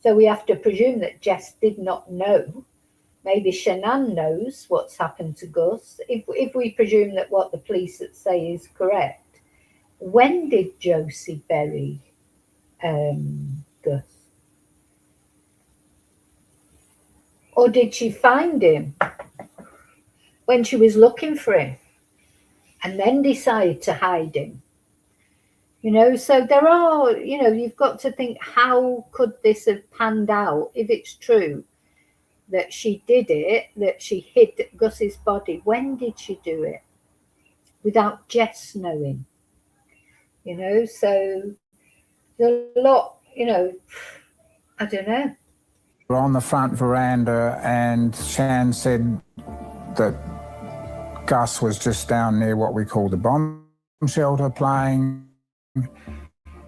So we have to presume that Jess did not know. Maybe Shanann knows what's happened to Gus. If we presume that what the police say is correct, when did Josie bury Gus? Or did she find him when she was looking for him and then decide to hide him? So there are, you've got to think, how could this have panned out if it's true that she did it, that she hid Gus's body? When did she do it? Without Jess knowing. So there's a lot, I don't know. We're on the front veranda and Shan said that Gus was just down near what we call the bomb shelter playing.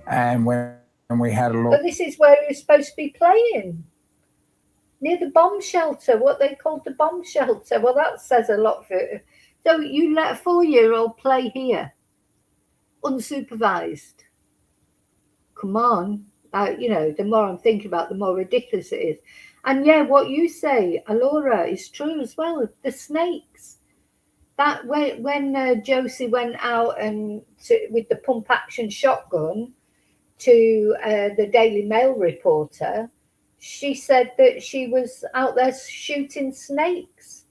And when we had a look... But this is where he was supposed to be playing. Near the bomb shelter, what they called the bomb shelter. Well, that says a lot for it. So you let a 4-year-old play here, unsupervised. Come on. The more I'm thinking about, the more ridiculous it is. And yeah, what you say, Alora, is true as well. The snakes. That when Josie went out and with the pump action shotgun to the Daily Mail reporter, she said that she was out there shooting snakes.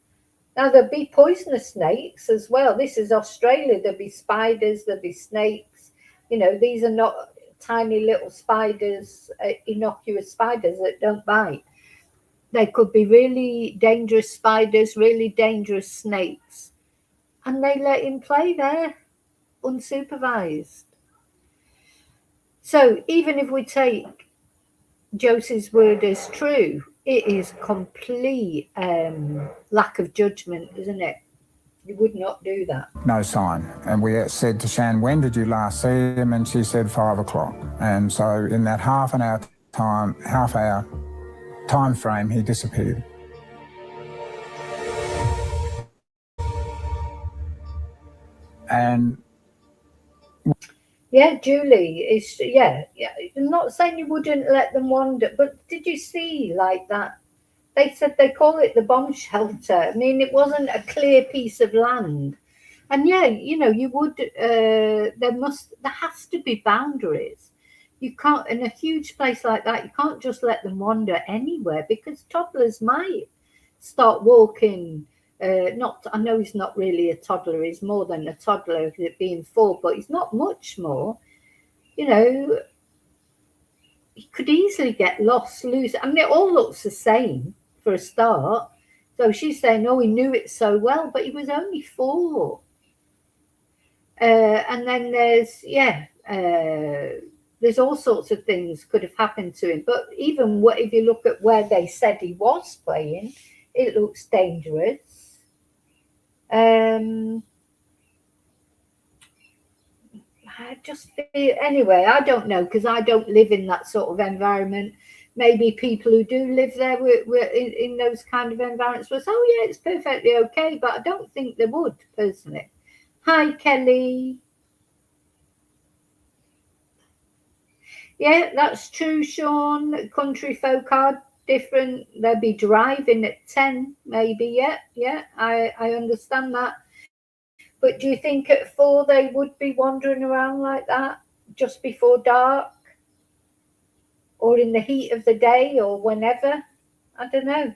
Now, there'll be poisonous snakes as well. This is Australia. There'll be spiders, there'll be snakes. These are not tiny little spiders, innocuous spiders that don't bite. They could be really dangerous spiders, really dangerous snakes. And they let him play there, unsupervised. So even if we take Josie's word as true, it is complete lack of judgment, isn't it? You would not do that. No sign. And we said to Shan, when did you last see him? And she said 5 o'clock. And so in that half hour time frame, he disappeared. And yeah, Julie is, yeah. I'm not saying you wouldn't let them wander, but did you see like that? They said they call it the bomb shelter. I mean, it wasn't a clear piece of land. And yeah, you would, there has to be boundaries. You can't, in a huge place like that, you can't just let them wander anywhere, because toddlers might start walking. I know he's not really a toddler, he's more than a toddler, being 4, but he's not much more. He could easily get lost, lose. I mean, it all looks the same for a start. So she's saying, oh, he knew it so well, but he was only 4. And then there's all sorts of things could have happened to him. But even if you look at where they said he was playing, it looks dangerous. Anyway, I don't know, because I don't live in that sort of environment. Maybe people who do live there were in those kind of environments was, oh yeah, it's perfectly okay, but I don't think they would, personally. Hi, Kelly. Yeah, that's true, Sean. Country folk are different. They'll be driving at 10, maybe. Yeah, I understand that. But do you think at 4 they would be wandering around like that just before dark, or in the heat of the day, or whenever? I don't know.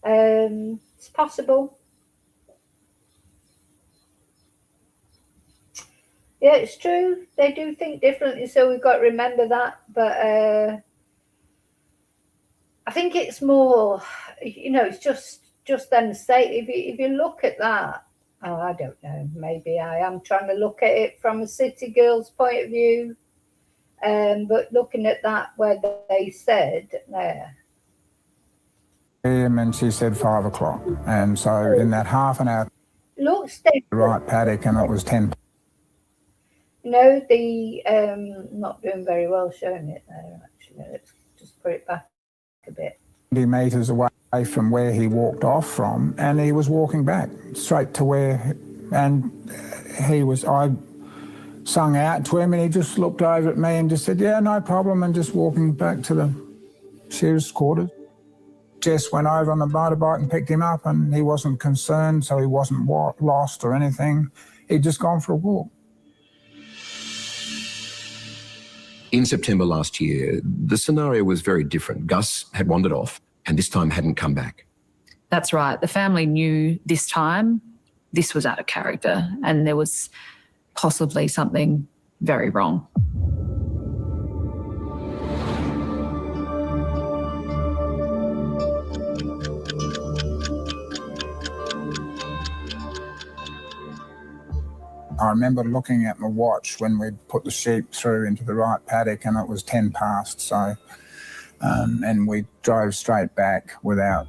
It's possible. Yeah, it's true. They do think differently, so we've got to remember that. But I think it's more, it's just them say, if you look at that, oh, I don't know, maybe I am trying to look at it from a city girl's point of view, but looking at that where they said there. And she said 5 o'clock. And so in that half an hour, looks different. Right paddock, and it was 10. Not doing very well showing it there, actually. Let's just put it back a bit. 20 metres away from where he walked off from, and he was walking back straight to where, and I sung out to him, and he just looked over at me and just said, yeah, no problem, and just walking back to the sheriff's quarters. Jess went over on the motorbike and picked him up, and he wasn't concerned, so he wasn't lost or anything. He'd just gone for a walk. In September last year, the scenario was very different. Gus had wandered off and this time hadn't come back. That's right. The family knew this time this was out of character and there was possibly something very wrong. I remember looking at my watch when we'd put the sheep through into the right paddock, and it was 10 past, so, and we drove straight back without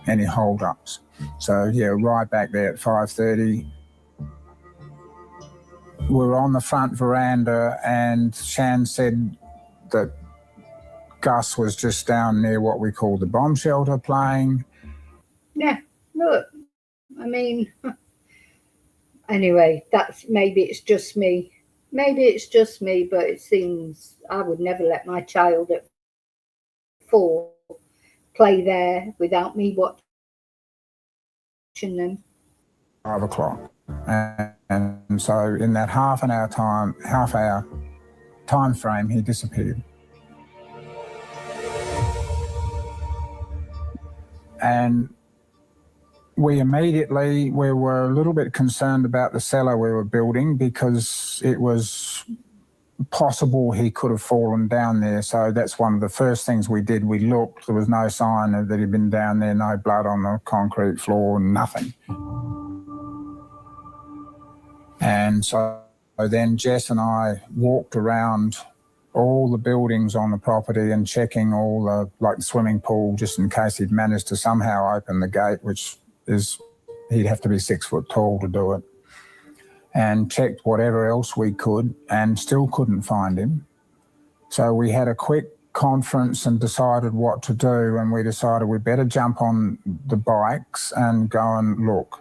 any hold-ups. So, yeah, right back there at 5:30. We were on the front veranda, and Shan said that Gus was just down near what we call the bomb shelter playing. Yeah, look, I mean... Anyway, maybe it's just me. Maybe it's just me, but it seems I would never let my child at 4 play there without me watching them. 5 o'clock. And so in that half hour time frame, he disappeared. And we were a little bit concerned about the cellar we were building because it was possible he could have fallen down there. So that's one of the first things we did. We looked, there was no sign that he'd been down there, no blood on the concrete floor, nothing. And so then Jess and I walked around all the buildings on the property and checking all the, like the swimming pool, just in case he'd managed to somehow open the gate, which he'd have to be 6 foot tall to do it, and checked whatever else we could and still couldn't find him. So we had a quick conference and decided what to do, and we decided we'd better jump on the bikes and go and look.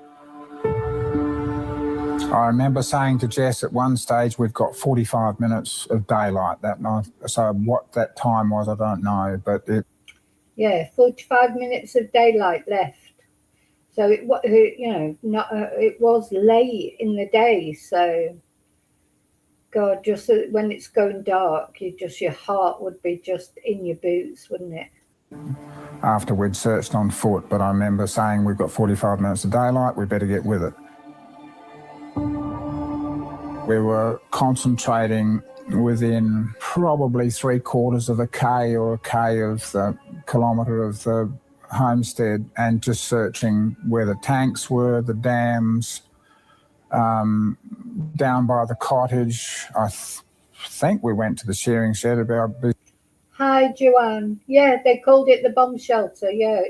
I remember saying to Jess at one stage, we've got 45 minutes of daylight that night. So what that time was, I don't know, but Yeah, 45 minutes of daylight left. So it was late in the day. So, God, just when it's going dark, your heart would be just in your boots, wouldn't it? After we'd searched on foot, but I remember saying we've got 45 minutes of daylight, we better get with it. We were concentrating within probably 3/4 of a K or a K of the kilometre of the homestead, and just searching where the tanks were, the dams, down by the cottage. I think we went to the shearing shed about... Hi, Joanne. Yeah, they called it the bomb shelter. Yeah,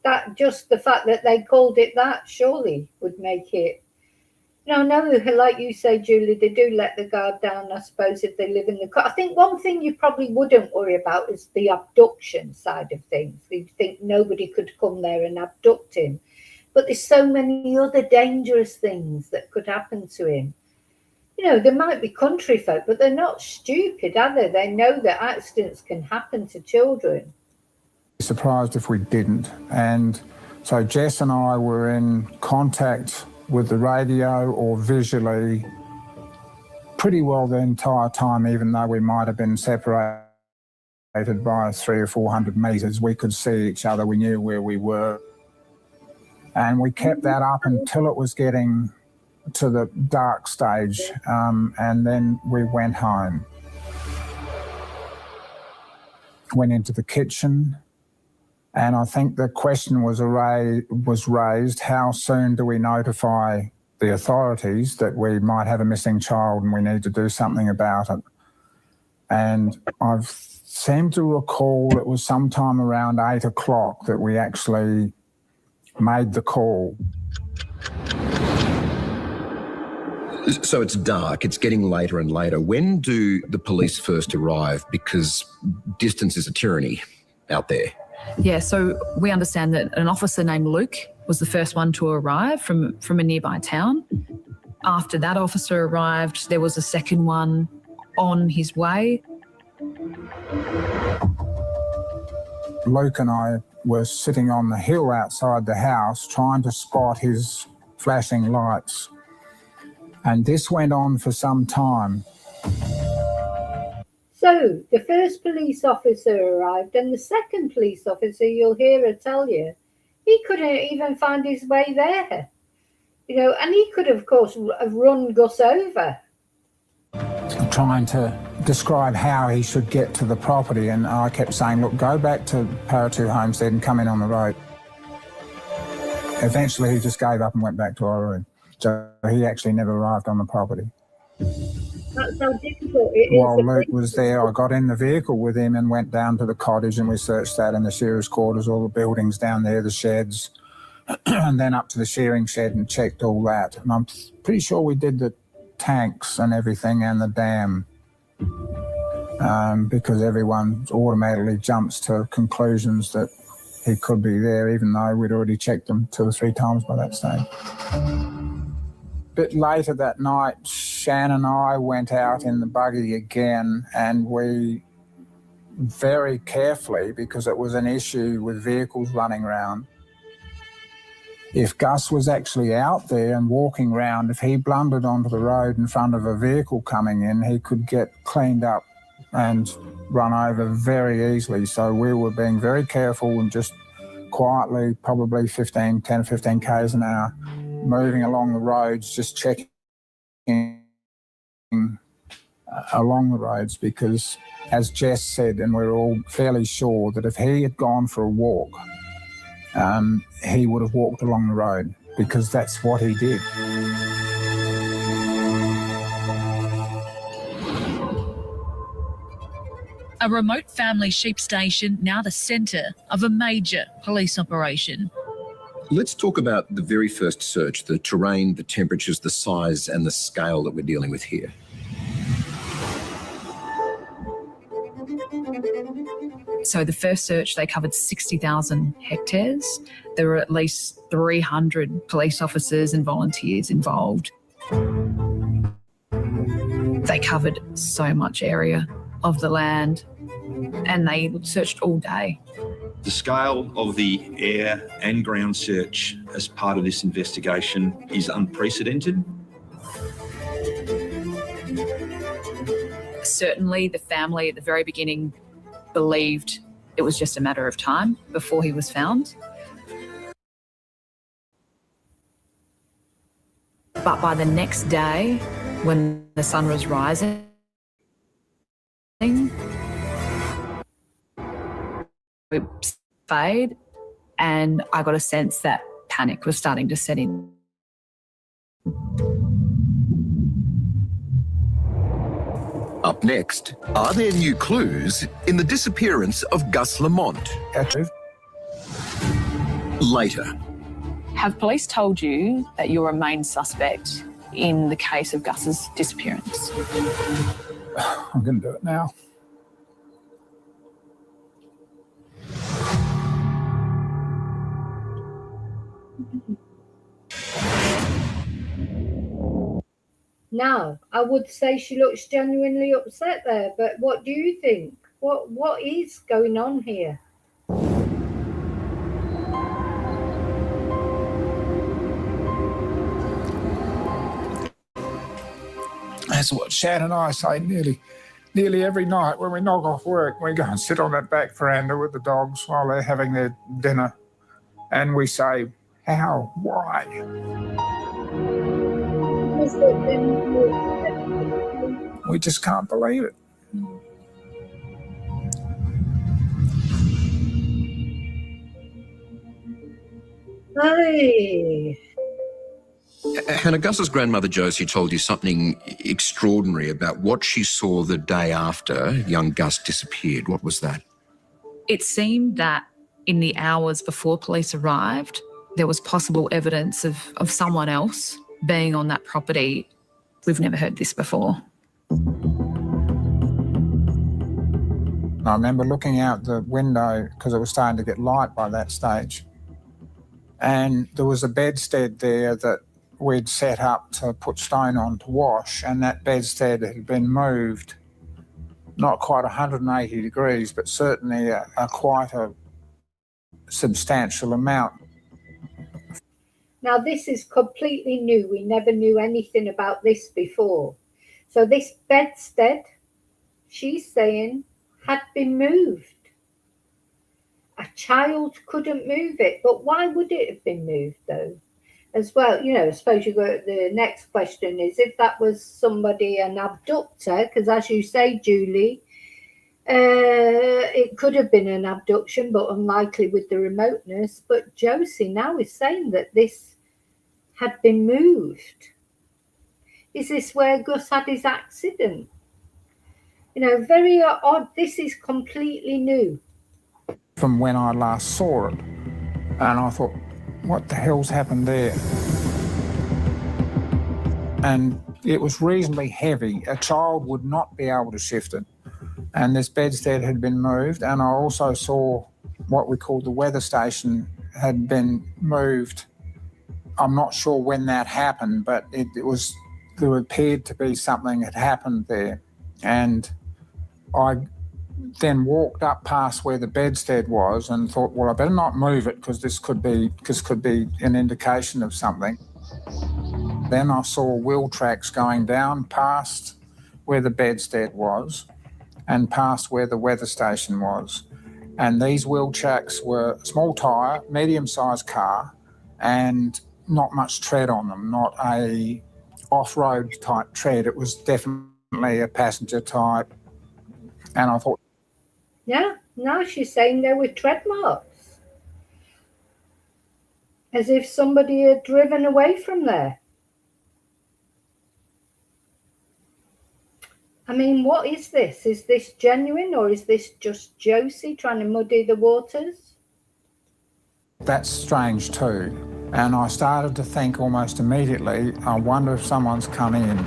that just the fact that they called it that surely would make it... No, like you say, Julie, they do let the guard down, I suppose, if they live in the... I think one thing you probably wouldn't worry about is the abduction side of things. You'd think nobody could come there and abduct him. But there's so many other dangerous things that could happen to him. You know, there might be country folk, but they're not stupid, are they? They know that accidents can happen to children. Surprised if we didn't. And so Jess and I were in contact with the radio or visually pretty well the entire time, even though we might have been separated by 300 or 400 metres. We could see each other, we knew where we were. And we kept that up until it was getting to the dark stage, and then we went home. Went into the kitchen, and I think the question was raised, how soon do we notify the authorities that we might have a missing child and we need to do something about it? And I seem to recall it was sometime around 8 o'clock that we actually made the call. So it's dark, it's getting later and later. When do the police first arrive? Because distance is a tyranny out there. Yeah, so we understand that an officer named Luke was the first one to arrive from a nearby town. After that officer arrived, there was a second one on his way. Luke and I were sitting on the hill outside the house trying to spot his flashing lights. And this went on for some time. So the first police officer arrived, and the second police officer, you'll hear her tell you, he couldn't even find his way there. You know, and he could, of course, have run Gus over. Trying to describe how he should get to the property, and I kept saying, look, go back to Paratu Homestead and come in on the road. Eventually he just gave up and went back to our room. So he actually never arrived on the property. That's how difficult it is. While Luke was there, I got in the vehicle with him and went down to the cottage, and we searched that and the shearers' quarters, all the buildings down there, the sheds, and then up to the shearing shed and checked all that. And I'm pretty sure we did the tanks and everything and the dam, because everyone automatically jumps to conclusions that he could be there, even though we'd already checked them 2 or 3 times by that stage. A bit later that night, Shan and I went out in the buggy again, and we very carefully, because it was an issue with vehicles running around, if Gus was actually out there and walking around, if he blundered onto the road in front of a vehicle coming in, he could get cleaned up and run over very easily. So we were being very careful and just quietly, probably 10 or 15 k's an hour, moving along the roads, just checking along the roads, because as Jess said, and we're all fairly sure that if he had gone for a walk, he would have walked along the road, because that's what he did. A remote family sheep station, now the centre of a major police operation. Let's talk about the very first search, the terrain, the temperatures, the size and the scale that we're dealing with here. So the first search, they covered 60,000 hectares. There were at least 300 police officers and volunteers involved. They covered so much area of the land, and they searched all day. The scale of the air and ground search as part of this investigation is unprecedented. Certainly the family at the very beginning believed it was just a matter of time before he was found. But by the next day, when the sun was rising, it faded, and I got a sense that panic was starting to set in. Up next, are there new clues in the disappearance of Gus Lamont? Later. Have police told you that you're a main suspect in the case of Gus's disappearance? I'm going to do it now. Now, I would say she looks genuinely upset there, but what do you think? What is going on here? That's what Shan and I say nearly every night when we knock off work. We go and sit on that back veranda with the dogs while they're having their dinner, and we say, how? Why? We just can't believe it. Hey. Hannah, Gus's grandmother Josie told you something extraordinary about what she saw the day after young Gus disappeared. What was that? It seemed that in the hours before police arrived, there was possible evidence of someone else being on that property. We've never heard this before. I remember looking out the window because it was starting to get light by that stage. And there was a bedstead there that we'd set up to put stone on to wash, and that bedstead had been moved, not quite 180 degrees, but certainly quite a substantial amount. Now, this is completely new. We never knew anything about this before. So this bedstead, she's saying, had been moved. A child couldn't move it, but why would it have been moved, though? As well, you know, I suppose you go. The next question is if that was somebody, an abductor, because as you say, Julie, it could have been an abduction, but unlikely with the remoteness. But Josie now is saying that this had been moved. Is this where Gus had his accident? You know, very odd. This is completely new. From when I last saw it, and I thought, what the hell's happened there? And it was reasonably heavy. A child would not be able to shift it. And this bedstead had been moved, and I also saw what we call the weather station had been moved. I'm not sure when that happened, but there appeared to be something had happened there. And I then walked up past where the bedstead was and thought, well, I better not move it because this could be an indication of something. Then I saw wheel tracks going down past where the bedstead was and past where the weather station was. And these wheel tracks were a small tyre, medium-sized car, and not much tread on them, not a off-road type tread. It was definitely a passenger type. And I thought... Yeah, now she's saying there were tread marks. As if somebody had driven away from there. I mean, what is this? Is this genuine or is this just Josie trying to muddy the waters? That's strange too. And I started to think almost immediately, I wonder if someone's come in.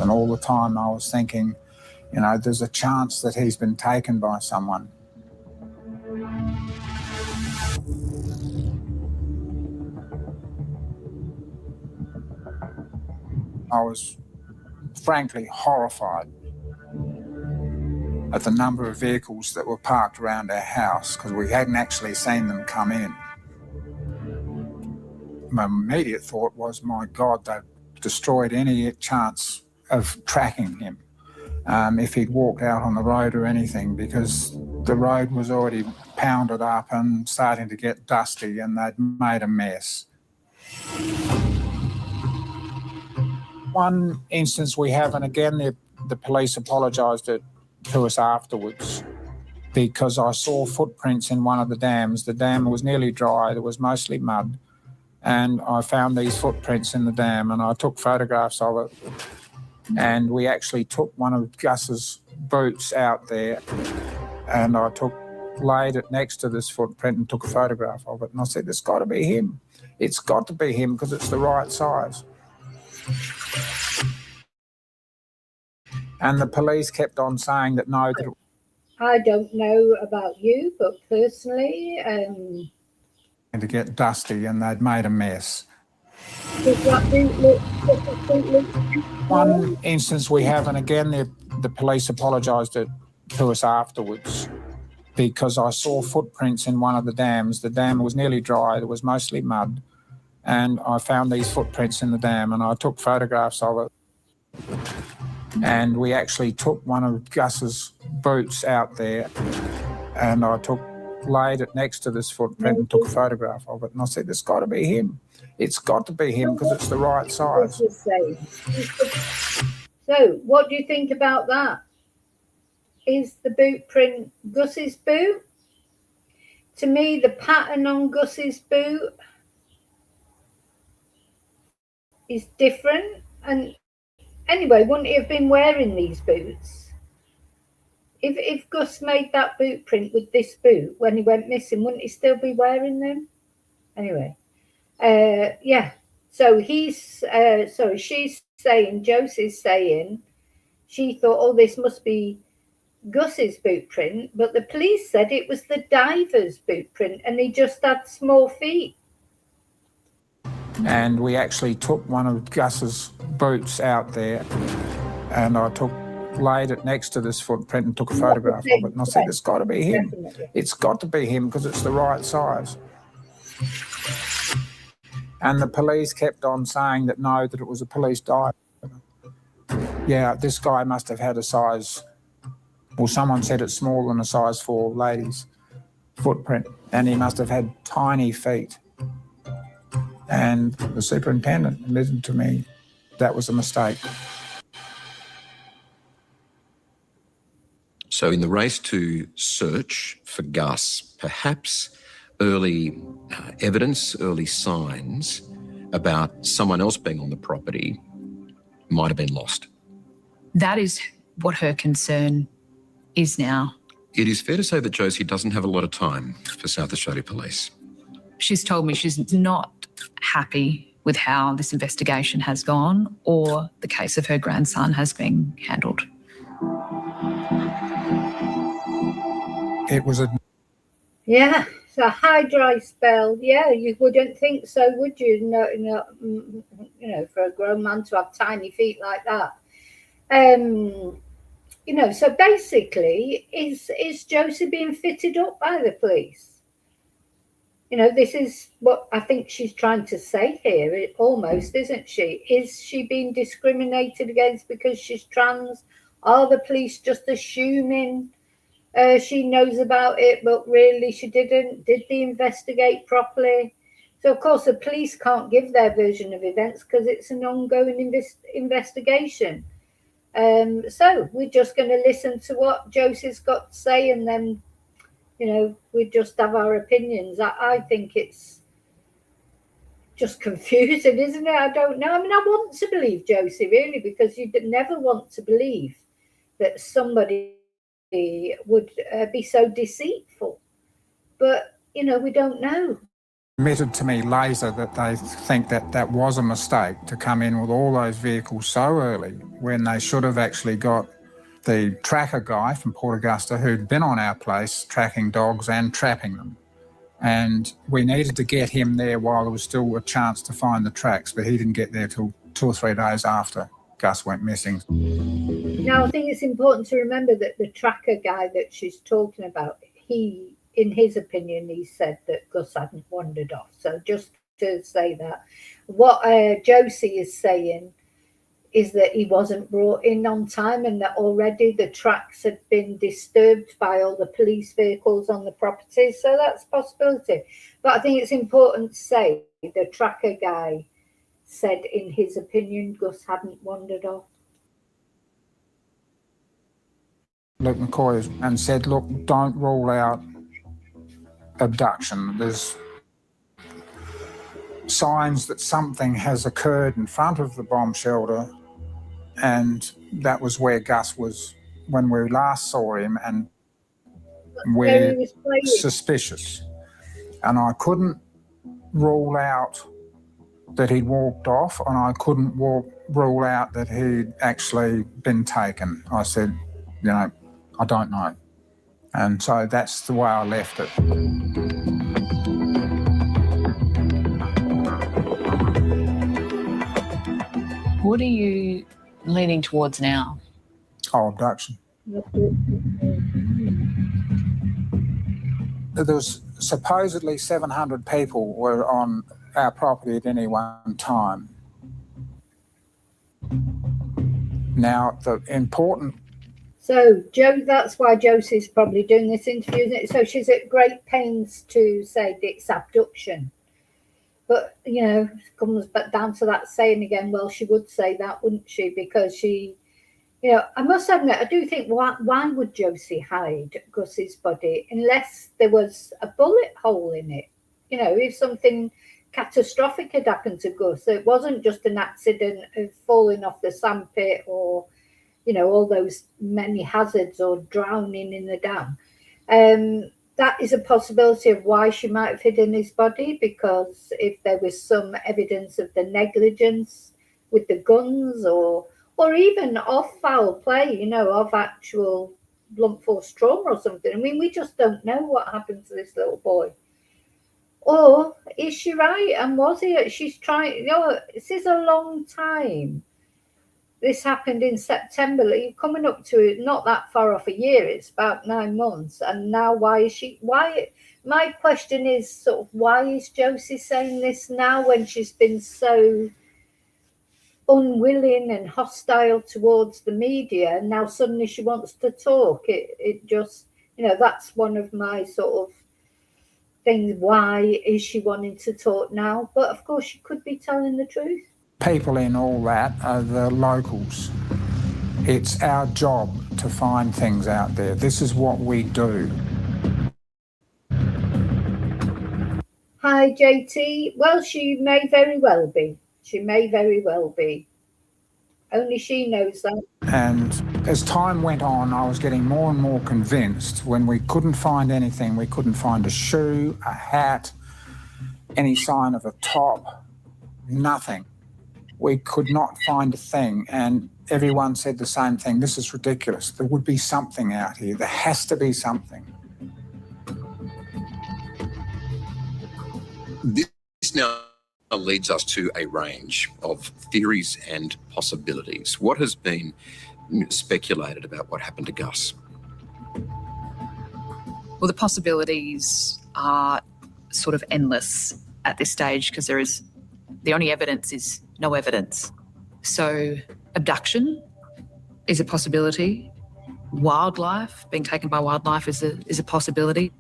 And all the time I was thinking, you know, there's a chance that he's been taken by someone. I was frankly horrified at the number of vehicles that were parked around our house because we hadn't actually seen them come in. My immediate thought was, my God, they've destroyed any chance of tracking him if he'd walked out on the road or anything, because the road was already pounded up and starting to get dusty and they'd made a mess. One instance we have, and again the police apologised to us afterwards, because I saw footprints in one of the dams. The dam was nearly dry, there was mostly mud, and I found these footprints in the dam and I took photographs of it. And we actually took one of Gus's boots out there and I laid it next to this footprint and took a photograph of it. And I said, it's got to be him. It's got to be him because it's the right size. And the police kept on saying that no. I don't know about you, but personally... to get dusty and they'd made a mess. Does that look One instance we have, and again the police apologised to us afterwards, because I saw footprints in one of the dams. The dam was nearly dry, there was mostly mud, and I found these footprints in the dam and I took photographs of it. And we actually took one of Gus's boots out there and I laid it next to this footprint and took a photograph of it. And I said, it's got to be him. It's got to be him because it's the right size. So, what do you think about that? Is the boot print Gus's boot? To me, the pattern on Gus's boot is different. And anyway, wouldn't he have been wearing these boots? If Gus made that boot print with this boot when he went missing, wouldn't he still be wearing them? Anyway, yeah. So she's saying, Josie's saying she thought, oh, this must be Gus's boot print, but the police said it was the diver's boot print and he just had small feet. And we actually took one of Gus's boots out there, and I laid it next to this footprint and took a photograph of it, and I said, it's got to be him. Definitely. It's got to be him because it's the right size. And the police kept on saying that no, that it was a police diver. Yeah, this guy must have had a size, well, someone said it's smaller than a size 4 lady's footprint, and he must have had tiny feet. And the superintendent admitted to me that was a mistake. So in the race to search for Gus, perhaps early evidence, early signs about someone else being on the property might have been lost. That is what her concern is now. It is fair to say that Josie doesn't have a lot of time for South Australia Police. She's told me she's not happy with how this investigation has gone or the case of her grandson has been handled. It was a... Yeah, it's a high dry spell. Yeah, you wouldn't think so, would you? No, you know, for a grown man to have tiny feet like that. You know, so basically, is Josie being fitted up by the police? You know, this is what I think she's trying to say here, almost, isn't she? Is she being discriminated against because she's trans? Are the police just assuming she knows about it, but really she didn't? Did they investigate properly? So, of course, the police can't give their version of events because it's an ongoing investigation. So we're just going to listen to what Josie's got to say, and then, you know, we just have our opinions. I think it's just confusing, isn't it? I don't know. I mean, I want to believe Josie, really, because you'd never want to believe that somebody would be so deceitful. But, you know, we don't know. Admitted to me later that they think that that was a mistake to come in with all those vehicles so early when they should have actually got the tracker guy from Port Augusta who'd been on our place tracking dogs and trapping them. And we needed to get him there while there was still a chance to find the tracks, but he didn't get there till 2 or 3 days after Gus went missing. Now, I think it's important to remember that the tracker guy that she's talking about, in his opinion, he said that Gus hadn't wandered off. So just to say that, what Josie is saying is that he wasn't brought in on time and that already the tracks had been disturbed by all the police vehicles on the property. So that's a possibility. But I think it's important to say the tracker guy said in his opinion Gus hadn't wandered off. Luke McCoy and said, look, don't rule out abduction. There's signs that something has occurred in front of the bomb shelter, and that was where Gus was when we last saw him, and we're suspicious. And I couldn't rule out that he'd walked off, and I couldn't rule out that he'd actually been taken. I said, you know, I don't know. And so that's the way I left it. What are you leaning towards now? Oh, abduction. There was supposedly 700 people were on our property at any one time. Now, the important... So, that's why Josie's probably doing this interview, isn't it? So she's at great pains to say that it's abduction. But, you know, it comes back down to that saying again, well, she would say that, wouldn't she? Because she, you know, I must admit, I do think, why would Josie hide Gus's body unless there was a bullet hole in it? You know, if something catastrophic had happened to Gus, so it wasn't just an accident of falling off the sandpit or, you know, all those many hazards or drowning in the dam. That is a possibility of why she might have hidden his body, because if there was some evidence of the negligence with the guns or or even of foul play, you know, of actual blunt force trauma or something. I mean, we just don't know what happened to this little boy. Or is she right? And was he? She's trying, you know, this is a long time. This happened in September. You're coming up to it, not that far off a year. It's about 9 months. And now why is she, why, my question is sort of, why is Josie saying this now when she's been so unwilling and hostile towards the media, and now suddenly she wants to talk? It just, you know, that's one of my sort of things. Why is she wanting to talk now? But of course she could be telling the truth. People in all that are the locals. It's our job to find things out there. This is what we do. Hi, JT. Well, she may very well be. She may very well be. Only she knows that. And as time went on, I was getting more and more convinced when we couldn't find anything. We couldn't find a shoe, a hat, any sign of a top, nothing. We could not find a thing, and everyone said the same thing. This is ridiculous. There would be something out here. There has to be something. This now leads us to a range of theories and possibilities. What has been speculated about what happened to Gus? Well, the possibilities are sort of endless at this stage because the only evidence is no evidence. So abduction is a possibility. Wildlife, being taken by wildlife is a possibility.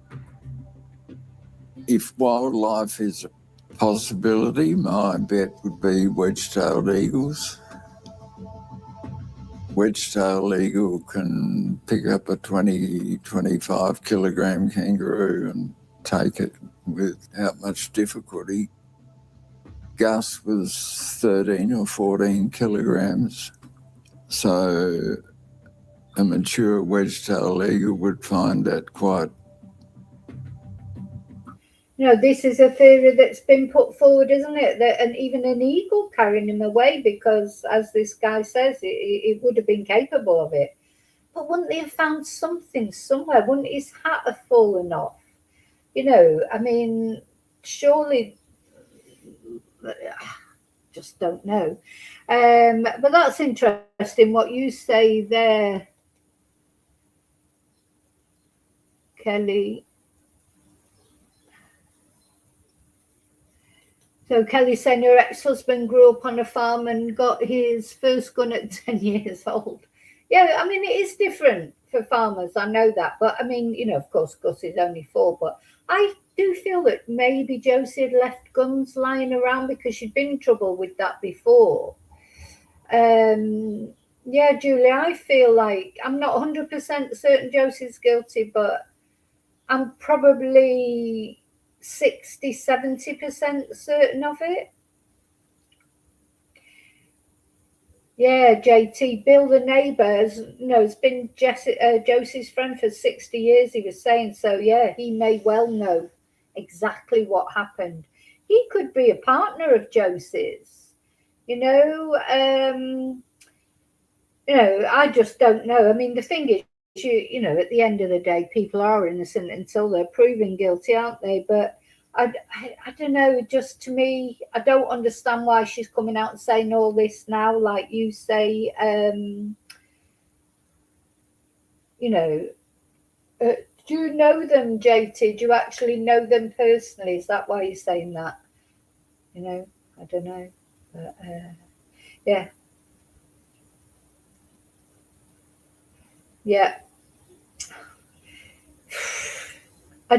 If wildlife is a possibility, my bet would be wedge-tailed eagles. Wedge-tailed eagle can pick up a 25 kilogram kangaroo and take it without much difficulty. Gus was 13 or 14 kilograms, so a mature wedge-tailed eagle would find that quite... You know, this is a theory that's been put forward, isn't it? That, and even an eagle carrying him away, because as this guy says, it would have been capable of it. But wouldn't they have found something somewhere? Wouldn't his hat have fallen off? You know, I mean, surely... just don't know. But that's interesting what you say there, Kelly. So Kelly's saying her ex-husband grew up on a farm and got his first gun at 10 years old. Yeah, I mean, it is different for farmers. I know that. But I mean, you know, of course, Gus is only 4. But I do feel that maybe Josie had left guns lying around because she'd been in trouble with that before. Yeah, Julie, I feel like I'm not 100% certain Josie's guilty, but I'm probably 60-70% certain of it. Yeah, JT, Bill the neighbour has been Josie's friend for 60 years, he was saying. So yeah, he may well know exactly what happened. He could be a partner of Josie's, you know. I just don't know. I mean, the thing is, you know, at the end of the day, people are innocent until they're proven guilty, aren't they? But I don't know, just to me, I don't understand why she's coming out and saying all this now, like you say. You know, do you know them, JT? Do you actually know them personally? Is that why you're saying that? You know, I don't know. But, yeah. Yeah.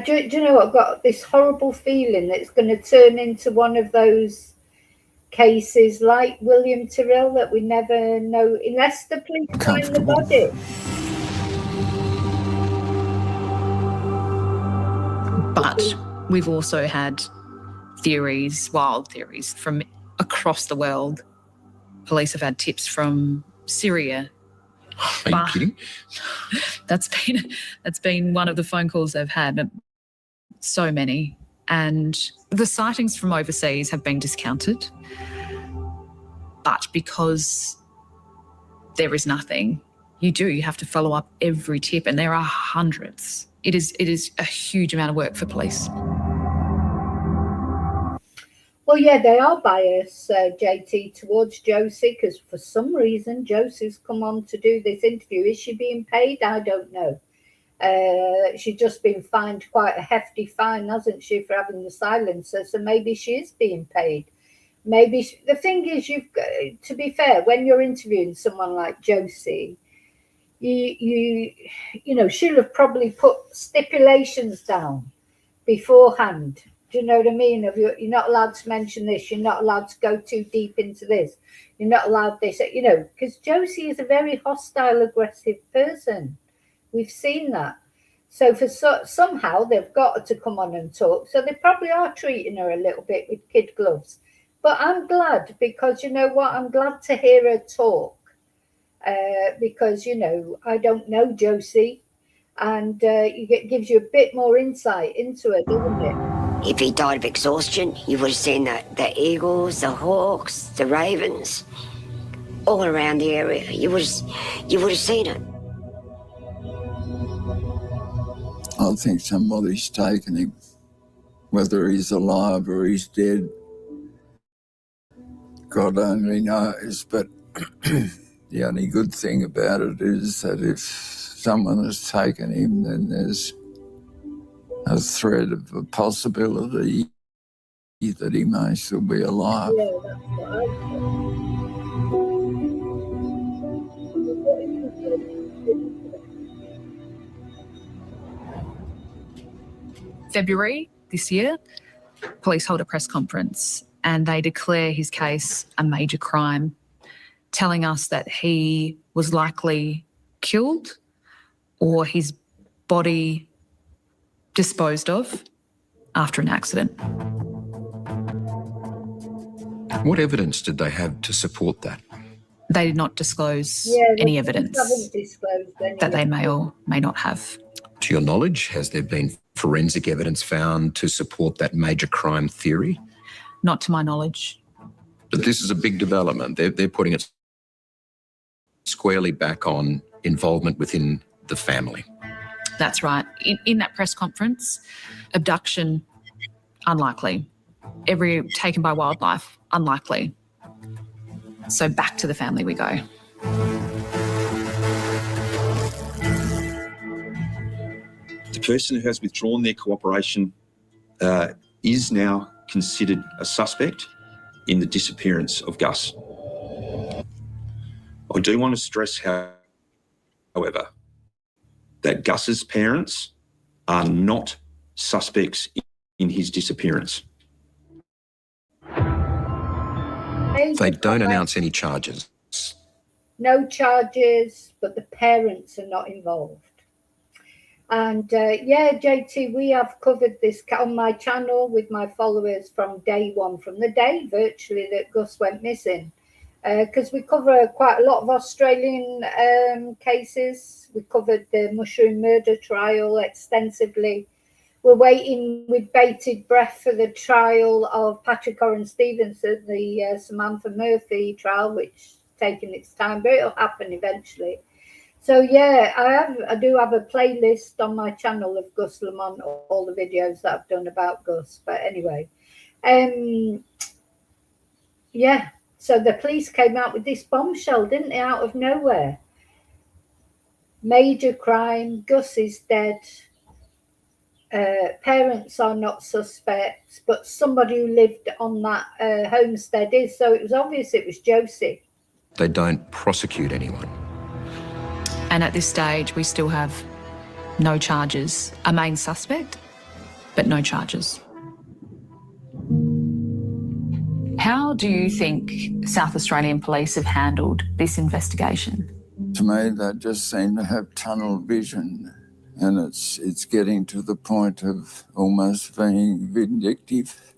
Do you know what? I've got this horrible feeling that it's going to turn into one of those cases like William Tyrrell that we never know unless the police find the body. But we've also had theories, wild theories from across the world. Police have had tips from Syria. Are you kidding? That's been one of the phone calls they've had. So many. And the sightings from overseas have been discounted. But because there is nothing, you have to follow up every tip, and there are hundreds. It is a huge amount of work for police. Well, yeah, they are biased, JT, towards Josie, because for some reason Josie's come on to do this interview. Is she being paid? I don't know. She's just been fined quite a hefty fine, hasn't she, for having the silencer? So maybe she is being paid. Maybe the thing is, to be fair, when you're interviewing someone like Josie, you know, she'll have probably put stipulations down beforehand. Do you know what I mean? You're not allowed to mention this. You're not allowed to go too deep into this. You're not allowed this. You know, because Josie is a very hostile, aggressive person. We've seen that. So somehow they've got to come on and talk. So they probably are treating her a little bit with kid gloves. But I'm glad, because you know what? I'm glad to hear her talk. Because, you know, I don't know Josie. And it gives you a bit more insight into it, doesn't it? If he died of exhaustion, you would have seen the eagles, the hawks, the ravens, all around the area. You would have seen it. I think somebody's taken him, whether he's alive or he's dead. God only knows, but the only good thing about it is that if someone has taken him, then there's a thread of a possibility that he may still be alive. Yeah, that's what I February this year, police hold a press conference and they declare his case a major crime, telling us that he was likely killed or his body disposed of after an accident. What evidence did they have to support that? They did not disclose any evidence that they may or may not have. To your knowledge, has there been forensic evidence found to support that major crime theory? Not to my knowledge. But this is a big development. They're putting it squarely back on involvement within the family. That's right. In that press conference, abduction, unlikely. Taken by wildlife, unlikely. So back to the family we go. The person who has withdrawn their cooperation is now considered a suspect in the disappearance of Gus. I do want to stress, however, that Gus's parents are not suspects in his disappearance. They don't announce any charges. No charges, but the parents are not involved. And yeah, JT, we have covered this on my channel with my followers from day one, from the day virtually that Gus went missing. Because we cover quite a lot of Australian cases. We covered the mushroom murder trial extensively. We're waiting with bated breath for the trial of Patrick Oren Stevenson, the Samantha Murphy trial, which is taking its time, but it'll happen eventually. So yeah, I do have a playlist on my channel of Gus Lamont, all the videos that I've done about Gus. But anyway, yeah. So the police came out with this bombshell, didn't they, out of nowhere? Major crime, Gus is dead. Parents are not suspects, but somebody who lived on that homestead is. So it was obvious it was Josie. They don't prosecute anyone. And at this stage, we still have no charges. A main suspect, but no charges. How do you think South Australian police have handled this investigation? To me, they just seem to have tunnel vision, and it's getting to the point of almost being vindictive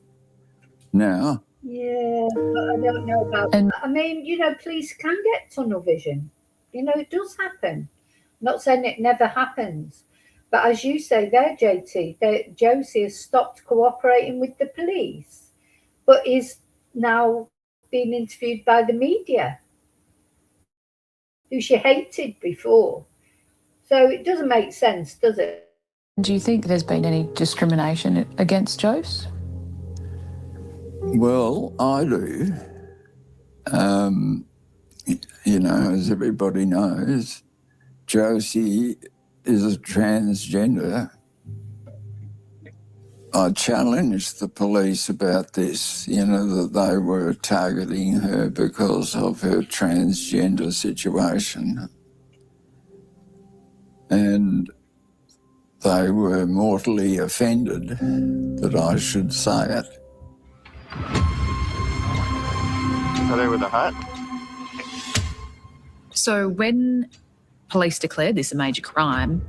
now. Yeah, but I don't know about that. I mean, you know, police can get tunnel vision. You know, it does happen. I'm not saying it never happens. But as you say there, JT, that Josie has stopped cooperating with the police, but is now being interviewed by the media. who she hated before. So it doesn't make sense, does it? Do you think there's been any discrimination against Jose? Well, I do. You know, as everybody knows, Josie is a transgender. I challenged the police about this, you know, that they were targeting her because of her transgender situation. And they were mortally offended that I should say it. So they with the hat? So when police declared this a major crime,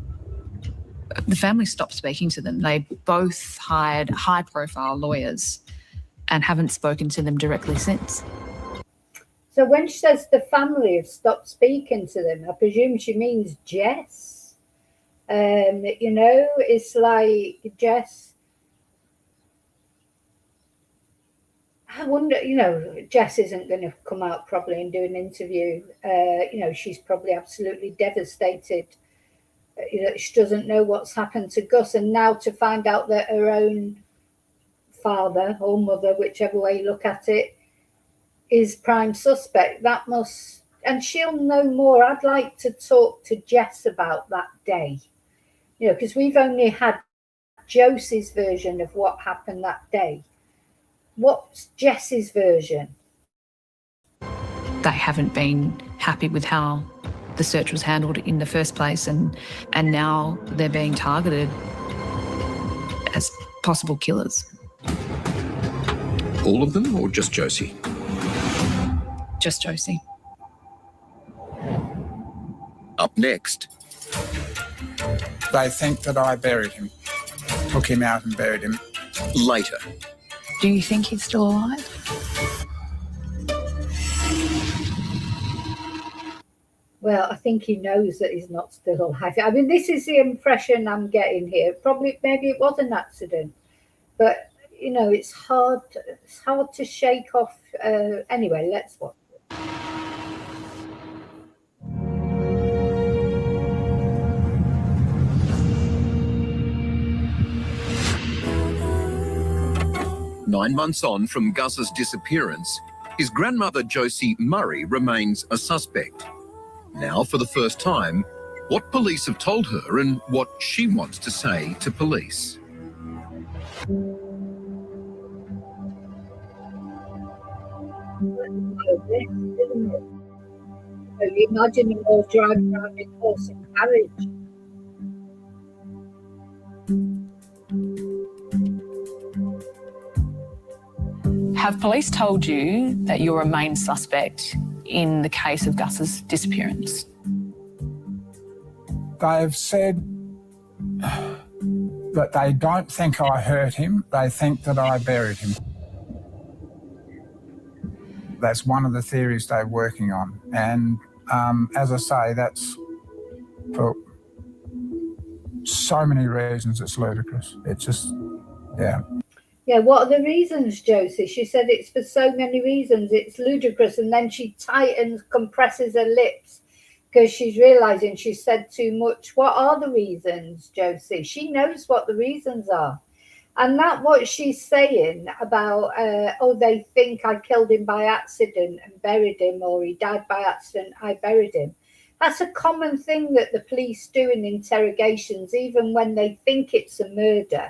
the family stopped speaking to them. They both hired high-profile lawyers and haven't spoken to them directly since. So when she says the family have stopped speaking to them, I presume she means Jess. You know, it's like Jess. I wonder, you know, Jess isn't going to come out probably and do an interview. You know, she's probably absolutely devastated. You know, she doesn't know what's happened to Gus, and now to find out that her own father or mother, whichever way you look at it, is prime suspect. That must, and she'll know more. I'd like to talk to Jess about that day, you know, because we've only had Josie's version of what happened that day. What's Jess's version? They haven't been happy with how the search was handled in the first place, and now they're being targeted as possible killers. All of them or just Josie? Just Josie. Up next. They think that I buried him, took him out and buried him. Later. Do you think he's still alive? Well, I think he knows that he's not still alive. I mean, this is the impression I'm getting here. Probably, maybe it was an accident, but you know, it's hard to shake off. Anyway, let's watch it. Nine months on from Gus's disappearance, his grandmother Josie Murray remains a suspect. Now, for the first time, what police have told her and what she wants to say to police. So you imagine them all driving around in horse and carriage. Have police told you that you're a main suspect in the case of Gus's disappearance? They've said that they don't think I hurt him, they think that I buried him. That's one of the theories they're working on. And as I say, that's for so many reasons it's ludicrous. It's just, yeah. Yeah, what are the reasons, Josie? She said it's for so many reasons. It's ludicrous. And then she compresses her lips because she's realising she said too much. What are the reasons, Josie? She knows what the reasons are. And that what she's saying about, oh, they think I killed him by accident and buried him, or he died by accident, I buried him. That's a common thing that the police do in interrogations, even when they think it's a murder.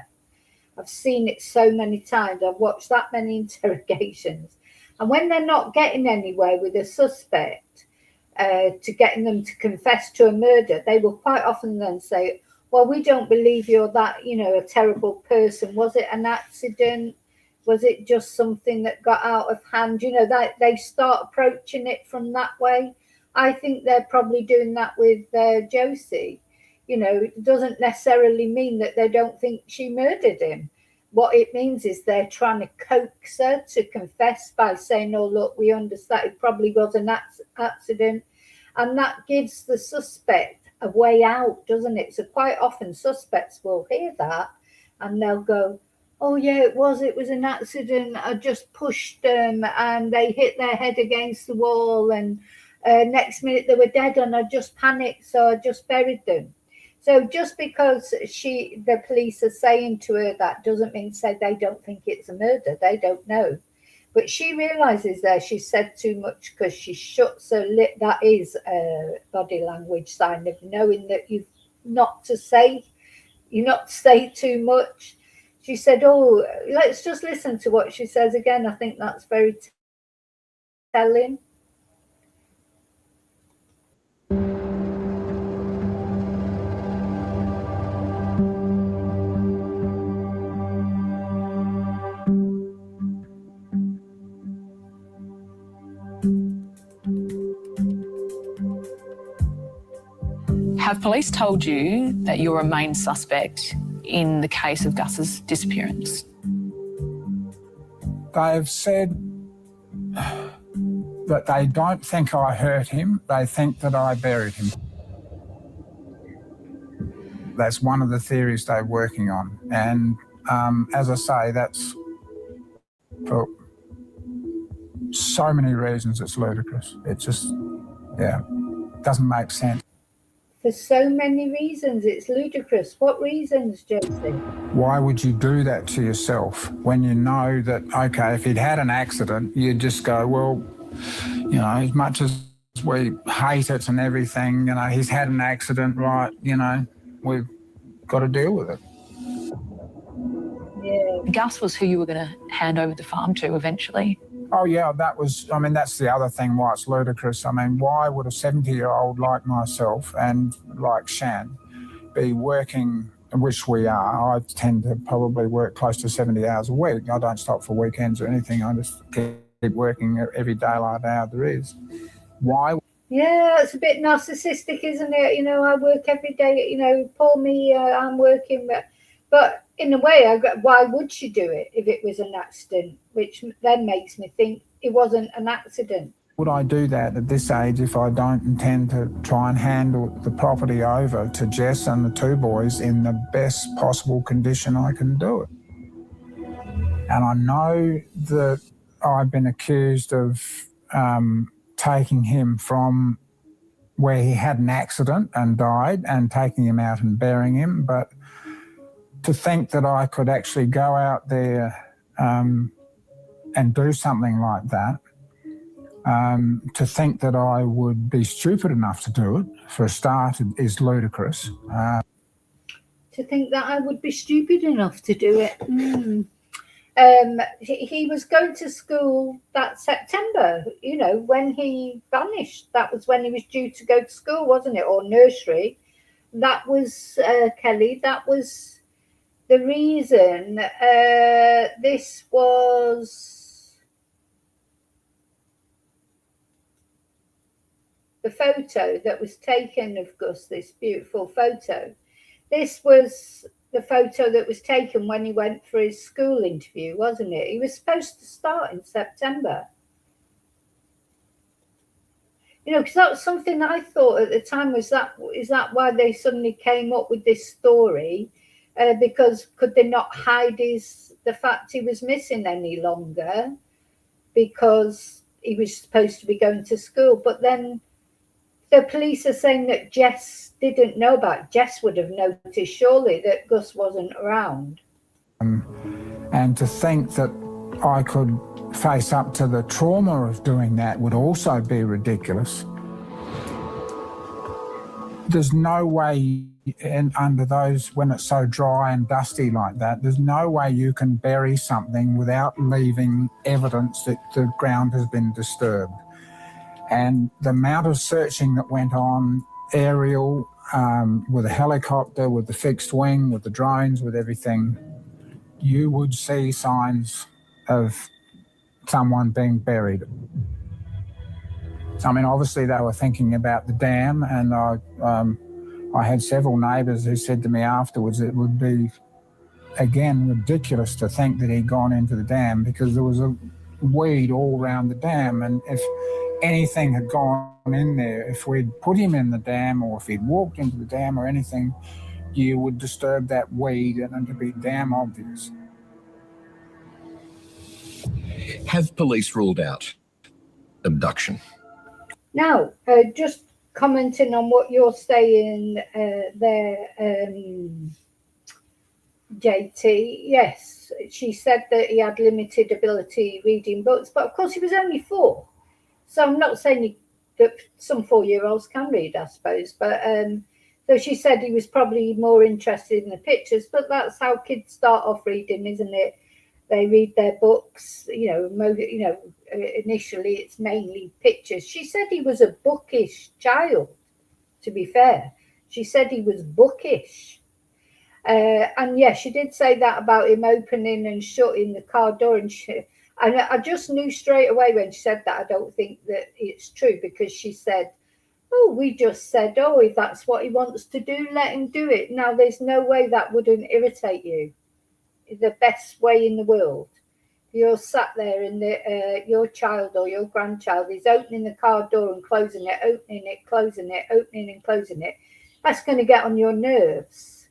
I've seen it so many times. I've watched that many interrogations. And when they're not getting anywhere with a suspect, to getting them to confess to a murder, they will quite often then say, well, we don't believe you're that, you know, a terrible person. Was it an accident? Was it just something that got out of hand? You know, that they start approaching it from that way. I think they're probably doing that with Josie. You know, it doesn't necessarily mean that they don't think she murdered him. What it means is they're trying to coax her to confess by saying, oh, look, we understand it probably was an accident. And that gives the suspect a way out, doesn't it? So quite often suspects will hear that and they'll go, oh, yeah, it was an accident. I just pushed them and they hit their head against the wall and Next minute they were dead, and I just panicked, so I just buried them. So just because the police are saying to her that doesn't mean say they don't think it's a murder. They don't know. But she realises there she said too much because she shuts her lip. That is a body language sign of knowing that you're not to say too much. She said, oh, let's just listen to what she says again. I think that's very telling. Have police told you that you're a main suspect in the case of Gus's disappearance? They've said that they don't think I hurt him, they think that I buried him. That's one of the theories they're working on. And as I say, that's for so many reasons it's ludicrous. It just, doesn't make sense. For so many reasons, it's ludicrous. What reasons, Josie? Why would you do that to yourself when you know that, okay, if he'd had an accident, you'd just go, well, you know, as much as we hate it and everything, you know, he's had an accident, right, you know, we've got to deal with it. Yeah. Gus was who you were going to hand over the farm to eventually. Oh, yeah, that's the other thing why it's ludicrous. I mean, why would a 70-year-old like myself and like Shan be working, which we are. I tend to probably work close to 70 hours a week. I don't stop for weekends or anything. I just keep working every daylight hour there is. Why? Yeah, it's a bit narcissistic, isn't it? You know, I work every day, you know, poor me, I'm working, but in a way, why would she do it if it was an accident? Which then makes me think it wasn't an accident. Would I do that at this age if I don't intend to try and handle the property over to Jess and the two boys in the best possible condition I can do it? And I know that I've been accused of taking him from where he had an accident and died and taking him out and burying him, but to think that I could actually go out there and do something like that, to think that I would be stupid enough to do it, for a start, is ludicrous. To think that I would be stupid enough to do it. He was going to school that September, you know, when he vanished. That was when he was due to go to school, wasn't it? Or nursery. That was, Kelly, that was the reason. This was the photo that was taken of Gus, this beautiful photo. This was the photo that was taken when he went for his school interview, wasn't it? He was supposed to start in September. You know, because that was something I thought at the time, is that why they suddenly came up with this story? Because could they not hide the fact he was missing any longer because he was supposed to be going to school? But then the police are saying that Jess didn't know about it. Jess would have noticed surely that Gus wasn't around. And to think that I could face up to the trauma of doing that would also be ridiculous. There's no way, and under those, when it's so dry and dusty like that, there's no way you can bury something without leaving evidence that the ground has been disturbed. And the amount of searching that went on, aerial, with a helicopter, with the fixed wing, with the drones, with everything, you would see signs of someone being buried. I mean, obviously they were thinking about the dam, and I had several neighbours who said to me afterwards it would be, again, ridiculous to think that he'd gone into the dam because there was a weed all around the dam, and if anything had gone in there, if we'd put him in the dam or if he'd walked into the dam or anything, you would disturb that weed and it'd be damn obvious. Have police ruled out abduction? Now, just commenting on what you're saying there, JT, yes, she said that he had limited ability reading books, but of course he was only 4. So I'm not saying that some 4-year-olds can read, I suppose, but so she said he was probably more interested in the pictures, but that's how kids start off reading, isn't it? They read their books, initially it's mainly pictures. She said he was a bookish child, to be fair. She said he was bookish. And yeah, she did say that about him opening and shutting the car door. And I just knew straight away when she said that, I don't think that it's true, because she said, oh, we just said, oh, if that's what he wants to do, let him do it. Now, there's no way that wouldn't irritate you. The best way in the world. You're sat there and your child or your grandchild is opening the car door and closing it, opening it, closing it, opening and closing it. That's going to get on your nerves.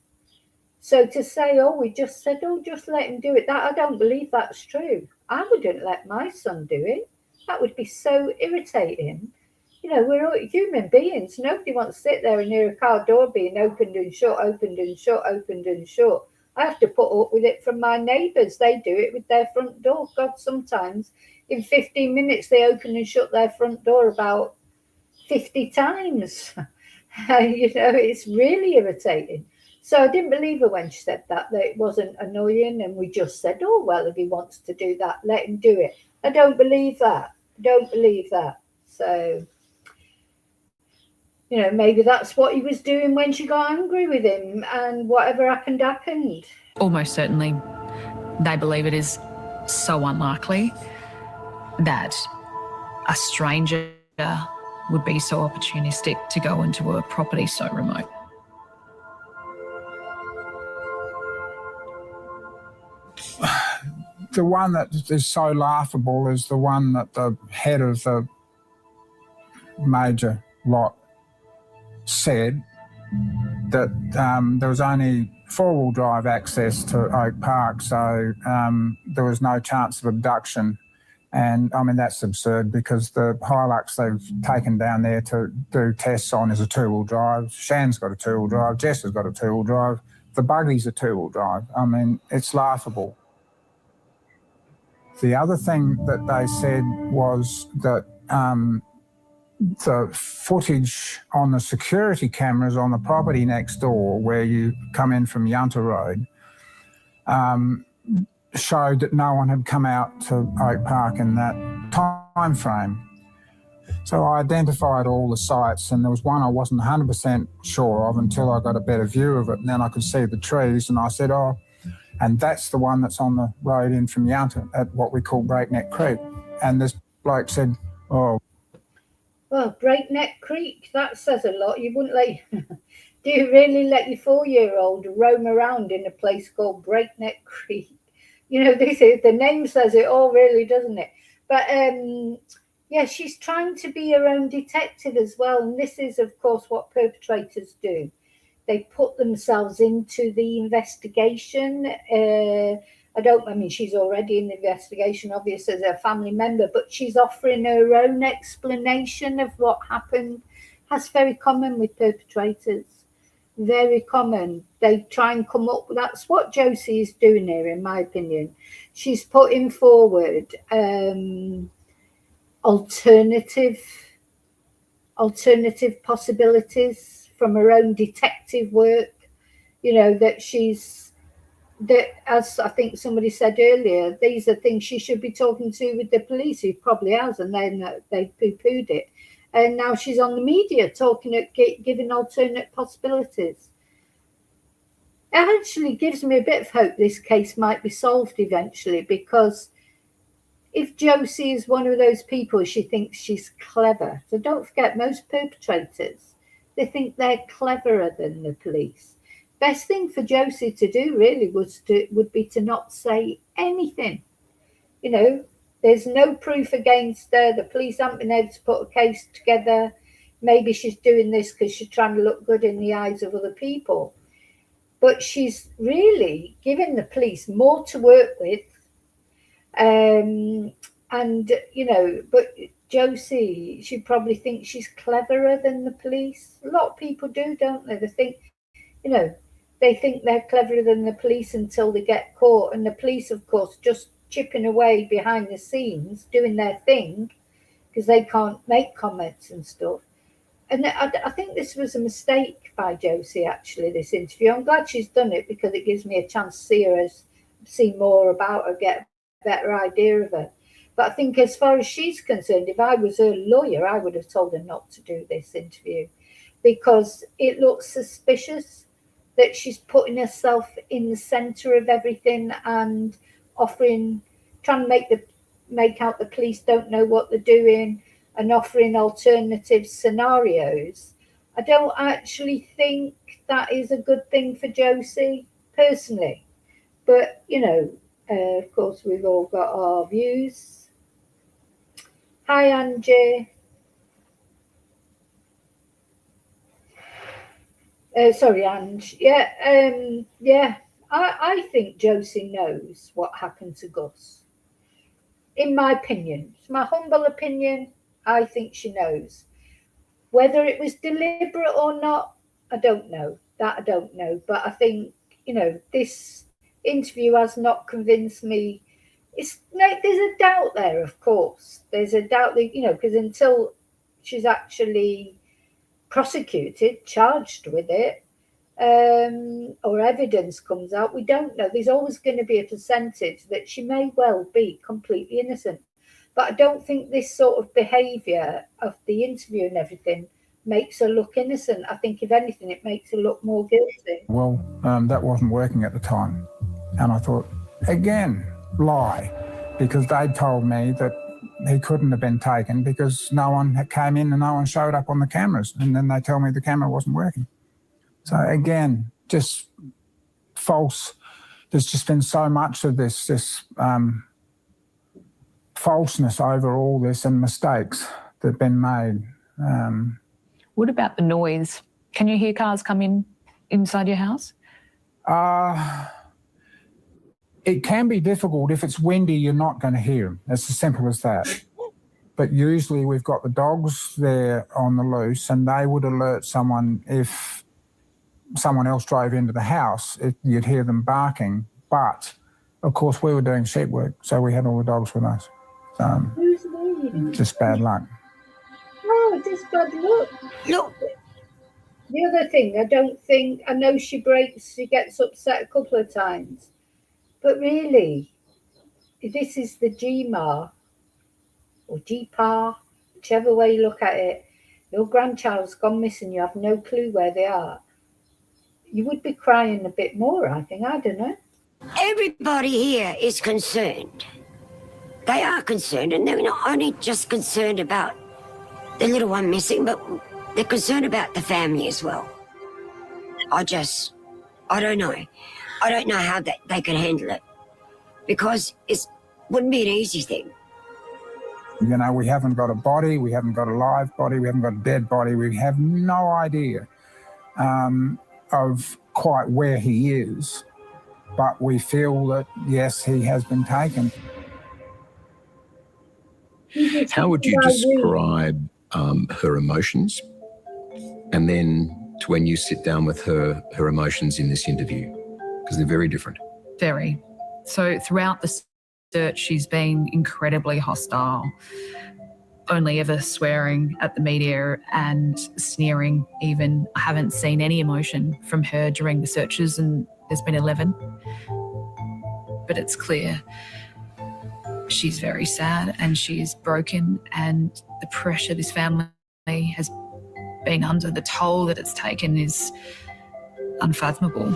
So to say, oh, we just said, oh, just let him do it, that I don't believe that's true. I wouldn't let my son do it. That would be so irritating. We're all human beings. Nobody wants to sit there and hear a car door being opened and shut, opened and shut, opened and shut. I have to put up with it from my neighbours. They do it with their front door. God, sometimes in 15 minutes they open and shut their front door about 50 times. It's really irritating. So I didn't believe her when she said that it wasn't annoying and we just said, oh, well, if he wants to do that, let him do it. I don't believe that. So, maybe that's what he was doing when she got angry with him, and whatever happened. Almost certainly, they believe it is so unlikely that a stranger would be so opportunistic to go into a property so remote. The one that is so laughable is the one that the head of the major lot said that there was only 4-wheel drive access to Oak Park, so there was no chance of abduction. And I mean, that's absurd, because the Hilux they've taken down there to do tests on is a 2-wheel drive. Shan's got a 2-wheel drive. Jess has got a 2-wheel drive. The buggy's a 2-wheel drive. I mean, it's laughable. The other thing that they said was that the footage on the security cameras on the property next door, where you come in from Yunta Road, showed that no one had come out to Oak Park in that time frame. So I identified all the sites, and there was one I wasn't 100% sure of until I got a better view of it, and then I could see the trees, and I said, oh, and that's the one that's on the road in from Yunta at what we call Breakneck Creek. And this bloke said, oh. Well, Breakneck Creek, that says a lot. You wouldn't do you really let your 4-year-old roam around in a place called Breakneck Creek? The name says it all, really, doesn't it? But yeah, she's trying to be her own detective as well. And this is, of course, what perpetrators do. They put themselves into the investigation. She's already in the investigation, obviously, as a family member, but she's offering her own explanation of what happened. That's very common with perpetrators. Very common. They try and come up with, that's what Josie is doing here, in my opinion. She's putting forward alternative possibilities from her own detective work, that as I think somebody said earlier, these are things she should be talking to with the police, who probably has, and then they poo-pooed it. And now she's on the media giving alternate possibilities. It actually gives me a bit of hope this case might be solved eventually, because if Josie is one of those people, she thinks she's clever. So don't forget, most perpetrators, they think they're cleverer than the police. Best thing for Josie to do really would be to not say anything. There's no proof against her. The police haven't been able to put a case together. Maybe she's doing this because she's trying to look good in the eyes of other people. But she's really giving the police more to work with. But Josie, she probably thinks she's cleverer than the police. A lot of people do, don't they? They think, you know, they think they're cleverer than the police until they get caught. And the police, of course, just chipping away behind the scenes, doing their thing, because they can't make comments and stuff. And I think this was a mistake by Josie, actually, this interview. I'm glad she's done it because it gives me a chance to see more about her, get a better idea of her. But I think as far as she's concerned, if I was her lawyer, I would have told her not to do this interview because it looks suspicious that she's putting herself in the centre of everything and trying to make out the police don't know what they're doing and offering alternative scenarios. I don't actually think that is a good thing for Josie, personally. But, you know, of course, we've all got our views. Hi, Angie. Sorry, Ange. Yeah. I think Josie knows what happened to Gus. In my opinion, it's my humble opinion, I think she knows. Whether it was deliberate or not, I don't know. That I don't know. But I think, you know, this interview has not convinced me. There's a doubt there, of course. There's a doubt that, you know, because until she's actually prosecuted, charged with it, or evidence comes out, we don't know. There's always going to be a percentage that she may well be completely innocent. But I don't think this sort of behaviour of the interview and everything makes her look innocent. I think, if anything, it makes her look more guilty. Well, that wasn't working at the time. And I thought, again, lie, because they told me that he couldn't have been taken because no one came in and no one showed up on the cameras. And then they tell me the camera wasn't working. So again, just false. There's just been so much of this falseness over all this and mistakes that have been made. What about the noise? Can you hear cars come inside your house? It can be difficult. If it's windy, you're not going to hear them. It's as simple as that. But usually we've got the dogs there on the loose and they would alert someone if someone else drove into the house. You'd hear them barking. But, of course, we were doing sheep work, so we had all the dogs with us. Just bad luck. Oh, just bad luck. Look. The other thing, I know she gets upset a couple of times. But really, this is the GMAR or GPAR, whichever way you look at it. Your grandchild's gone missing, you have no clue where they are. You would be crying a bit more, I think. I don't know. Everybody here is concerned. They are concerned, and they're not only just concerned about the little one missing, but they're concerned about the family as well. I don't know. I don't know how they can handle it because it wouldn't be an easy thing. You know, we haven't got a body, we haven't got a live body, we haven't got a dead body. We have no idea of quite where he is, but we feel that, yes, he has been taken. How would you describe her emotions? And then to when you sit down with her emotions in this interview? Because they're very different. Very. So throughout the search, she's been incredibly hostile, only ever swearing at the media and sneering even. I haven't seen any emotion from her during the searches, and there's been 11. But it's clear she's very sad and she's broken, and the pressure this family has been under, the toll that it's taken is unfathomable.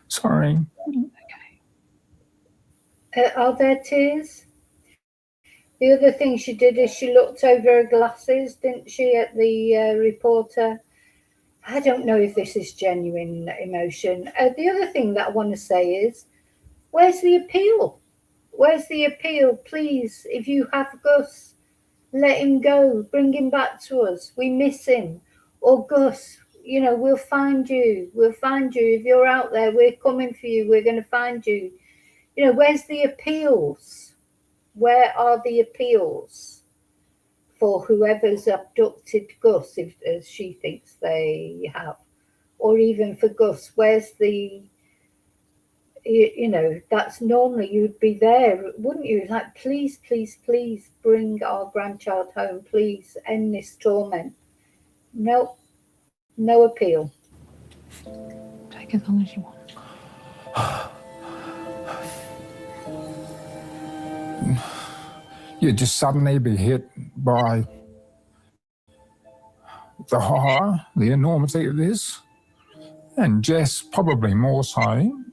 Sorry. Okay. Are there tears? The other thing she did is she looked over her glasses, didn't she, at the reporter? I don't know if this is genuine emotion. The other thing that I want to say is, where's the appeal? Where's the appeal? Please, if you have Gus, let him go. Bring him back to us. We miss him. Or Gus, you know, we'll find you. We'll find you. If you're out there, we're coming for you. We're going to find you. You know, where's the appeals? Where are the appeals for whoever's abducted Gus, if as she thinks they have? Or even for Gus, where's the, you know, that's normally you'd be there, wouldn't you? Like, please, please, please bring our grandchild home. Please end this torment. Nope, no appeal. Take as long as you want. You'd just suddenly be hit by the horror, the enormity of this, and Jess probably more so.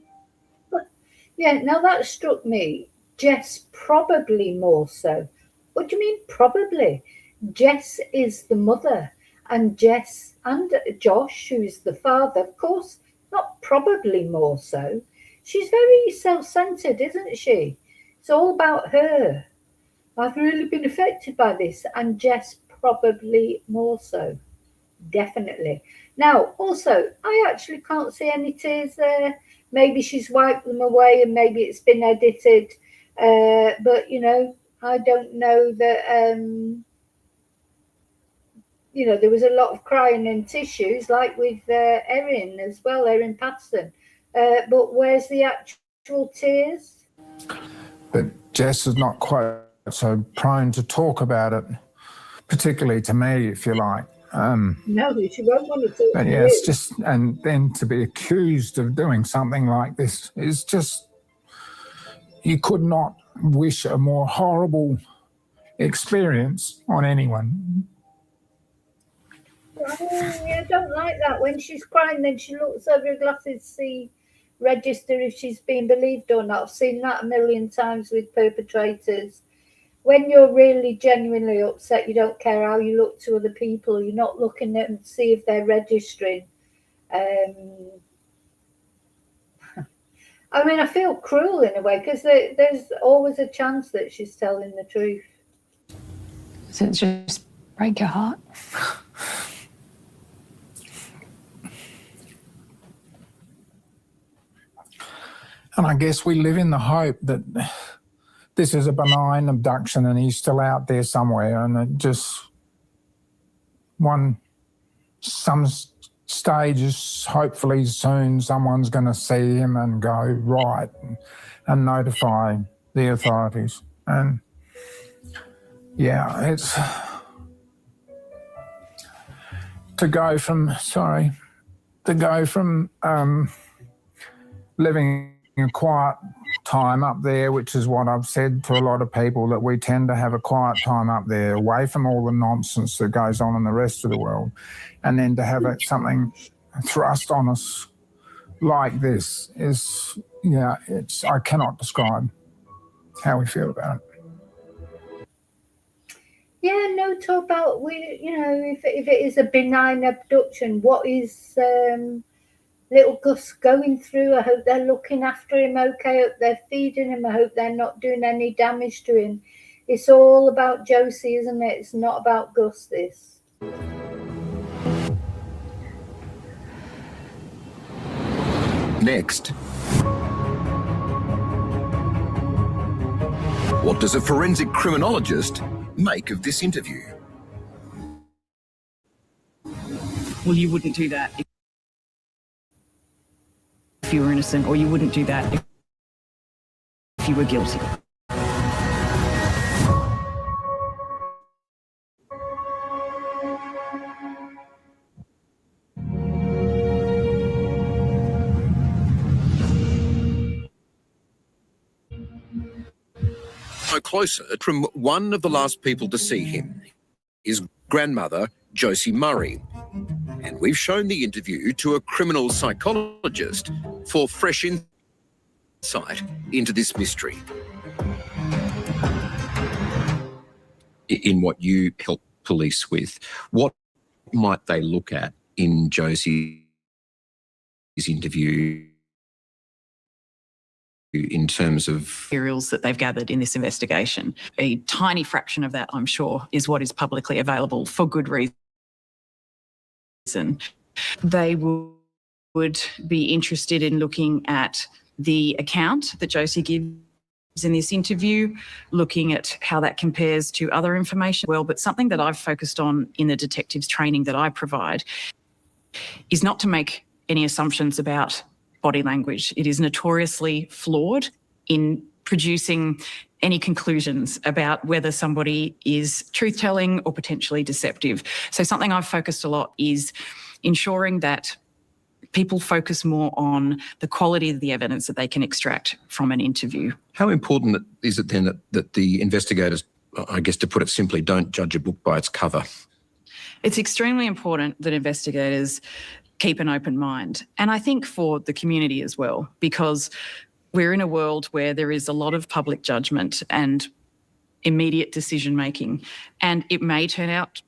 Yeah, now that struck me. Jess probably more so. What do you mean probably? Jess is the mother, and Jess and Josh, who's the father, of course, not probably more so. She's very self-centered, isn't she? It's all about her. I've really been affected by this, and Jess probably more so. Definitely. Now, also, I actually can't see any tears there. Maybe she's wiped them away and maybe it's been edited. But, you know, I don't know that, you know, there was a lot of crying and tissues, like with Erin as well, Erin Patterson. But where's the actual tears? But Jess is not quite so prone to talk about it, particularly to me, if you like. No, she won't want to talk but to yeah, you. it's just, and then to be accused of doing something like this is just, you could not wish a more horrible experience on anyone. Oh, yeah, I don't like that. When she's crying, then she looks over her glasses to see register if she's being believed or not. I've seen that a million times with perpetrators. When you're really genuinely upset, you don't care how you look to other people. You're not looking at them to see if they're registering. I mean, I feel cruel in a way because there's always a chance that she's telling the truth. Does it just break your heart? And I guess we live in the hope that this is a benign abduction and he's still out there somewhere, and it just some stages, hopefully soon someone's going to see him and go right and notify the authorities. And yeah, it's to go from living a quiet time up there, which is what I've said to a lot of people, that we tend to have a quiet time up there, away from all the nonsense that goes on in the rest of the world, and then to have something thrust on us like this is, yeah, I cannot describe how we feel about it. Yeah, no talk about, you know, if it is a benign abduction, what is little Gus going through? I hope they're looking after him okay. I hope they're feeding him. I hope they're not doing any damage to him. It's all about Josie, isn't it? It's not about Gus, this. Next. What does a forensic criminologist make of this interview? Well, you wouldn't do that if you were innocent, or you wouldn't do that if you were guilty. So closer from one of the last people to see him, his grandmother, Josie Murray. And we've shown the interview to a criminal psychologist for fresh insight into this mystery. In what you help police with, what might they look at in Josie's interview in terms of materials that they've gathered in this investigation. A tiny fraction of that, I'm sure, is what is publicly available for good reason. They would be interested in looking at the account that Josie gives in this interview, looking at how that compares to other information. Well, but something that I've focused on in the detectives training that I provide is not to make any assumptions about body language. It is notoriously flawed in producing any conclusions about whether somebody is truth-telling or potentially deceptive. So something I've focused a lot is ensuring that people focus more on the quality of the evidence that they can extract from an interview. How important is it then that the investigators, I guess to put it simply, don't judge a book by its cover? It's extremely important that investigators keep an open mind. And I think for the community as well, because we're in a world where there is a lot of public judgment and immediate decision making. And it may turn out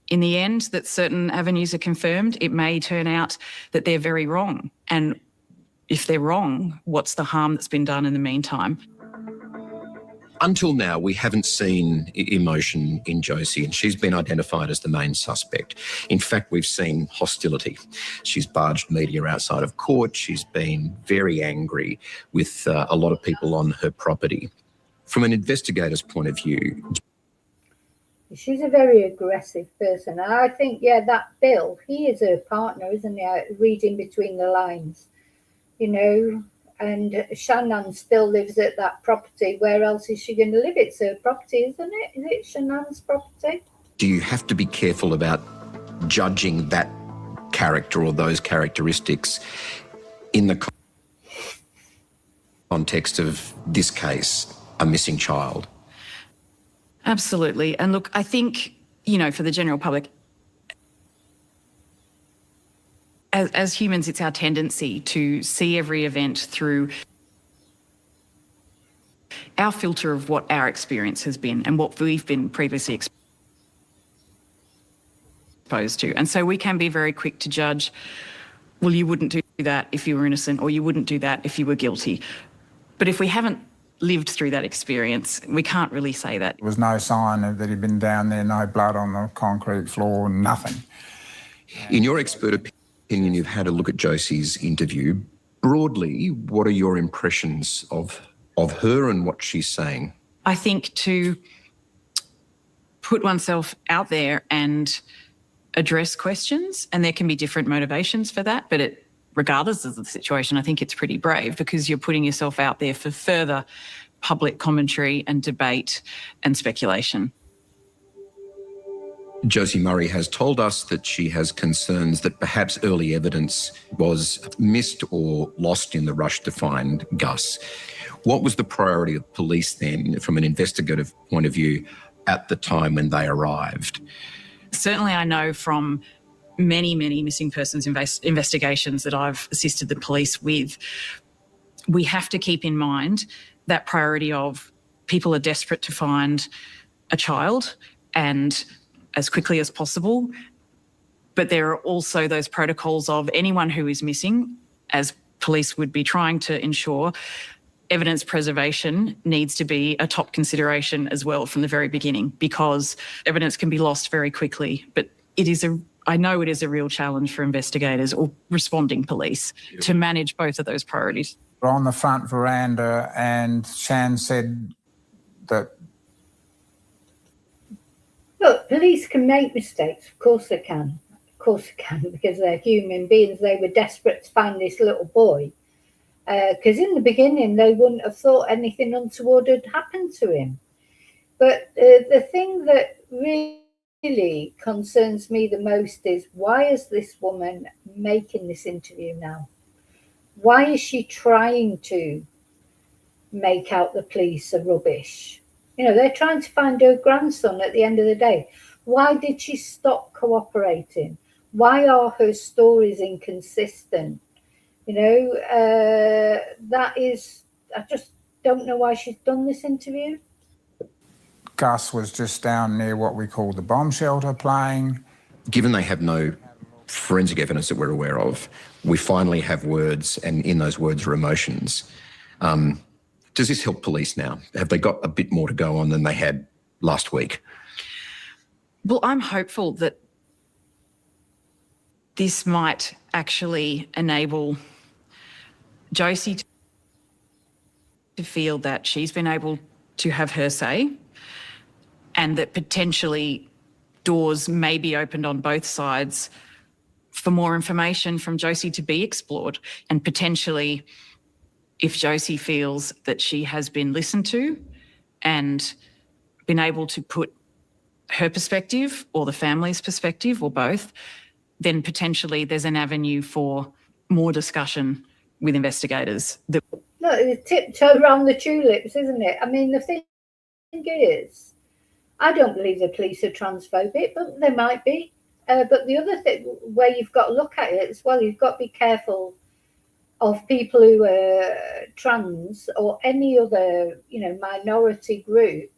in the end that certain avenues are confirmed. It may turn out that they're very wrong. And if they're wrong, what's the harm that's been done in the meantime? Until now, we haven't seen emotion in Josie, and she's been identified as the main suspect. In fact, we've seen hostility. She's barged media outside of court. She's been very angry with a lot of people on her property. From an investigator's point of view, she's a very aggressive person. And I think, yeah, that Bill, he is her partner, isn't he? Reading between the lines, you know. And Shannon still lives at that property. Where else is she going to live? It's her property, isn't it? Is it Shannon's property? do you have to be careful about judging that character or those characteristics in the context of this case, a missing child? Absolutely. And look, I think, you know, for the general public, as humans, it's our tendency to see every event through our filter of what our experience has been and what we've been previously exposed to. And so we can be very quick to judge, well, you wouldn't do that if you were innocent, or you wouldn't do that if you were guilty. But if we haven't lived through that experience, we can't really say that. There was no sign that he'd been down there, no blood on the concrete floor, nothing. In your expert opinion, you've had a look at Josie's interview. Broadly, what are your impressions of her and what she's saying? I think to put oneself out there and address questions, and there can be different motivations for that, but regardless of the situation, I think it's pretty brave because you're putting yourself out there for further public commentary and debate and speculation. Josie Murray has told us that she has concerns that perhaps early evidence was missed or lost in the rush to find Gus. What was the priority of police then, from an investigative point of view, at the time when they arrived? Certainly I know from many, many missing persons investigations that I've assisted the police with, we have to keep in mind that priority of people are desperate to find a child and as quickly as possible. But there are also those protocols of anyone who is missing, as police would be trying to ensure, evidence preservation needs to be a top consideration as well from the very beginning, because evidence can be lost very quickly. But I know it is a real challenge for investigators or responding police to manage both of those priorities. We're on the front veranda and Shan said that... Look, police can make mistakes. Of course they can. Of course they can, because they're human beings. They were desperate to find this little boy. Because in the beginning, they wouldn't have thought anything untoward had happened to him. But the thing that really concerns me the most is, why is this woman making this interview now? Why is she trying to make out the police are rubbish? You know, they're trying to find her grandson at the end of the day. Why did she stop cooperating? Why are her stories inconsistent? You know, I just don't know why she's done this interview. Gus was just down near what we call the bomb shelter playing. Given they have no forensic evidence that we're aware of, we finally have words, and in those words are emotions. Does this help police now? Have they got a bit more to go on than they had last week? Well, I'm hopeful that this might actually enable Josie to feel that she's been able to have her say, and that potentially doors may be opened on both sides for more information from Josie to be explored. And potentially, if Josie feels that she has been listened to and been able to put her perspective or the family's perspective or both, then potentially there's an avenue for more discussion with investigators. Look, it's tiptoe around the tulips, isn't it? I mean, the thing is, I don't believe the police are transphobic, but they might be. But the other thing where you've got to look at it as well, you've got to be careful of people who are trans or any other, minority group,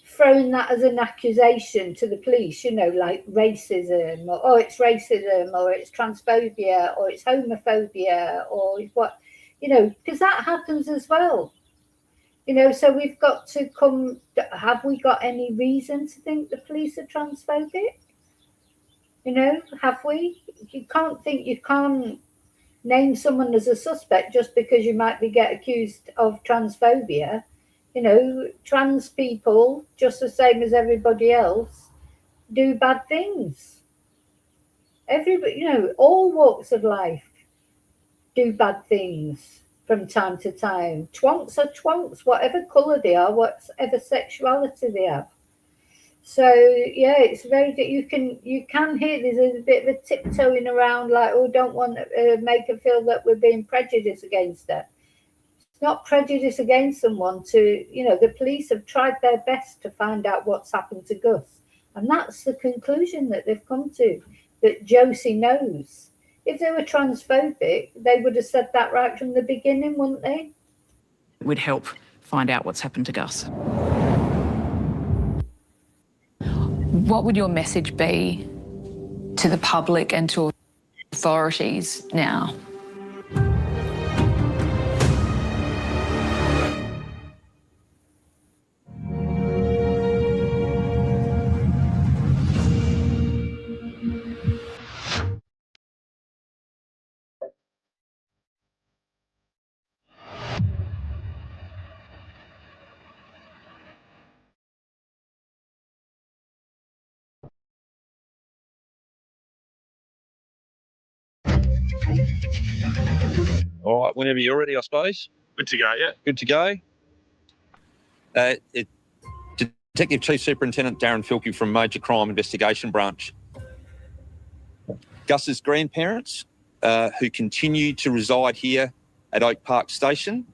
throwing that as an accusation to the police, like racism, or it's racism, or it's transphobia, or it's homophobia, or what, because that happens as well. So we've got to have we got any reason to think the police are transphobic? Have we? You can't name someone as a suspect just because you might get accused of transphobia. Trans people, just the same as everybody else, do bad things. Everybody, all walks of life do bad things from time to time. Twonks are twonks, whatever colour they are, whatever sexuality they have. So yeah, it's very. You can hear there's a bit of a tiptoeing around, like, don't want to make her feel that we're being prejudiced against her. It's not prejudice against someone. The police have tried their best to find out what's happened to Gus, and that's the conclusion that they've come to. That Josie knows. If they were transphobic, they would have said that right from the beginning, wouldn't they? It would help find out what's happened to Gus. What would your message be to the public and to authorities now? All right, whenever you're ready, I suppose. Good to go, yeah. Good to go. Detective Chief Superintendent Darren Filkey from Major Crime Investigation Branch. Gus's grandparents, who continue to reside here at Oak Park Station,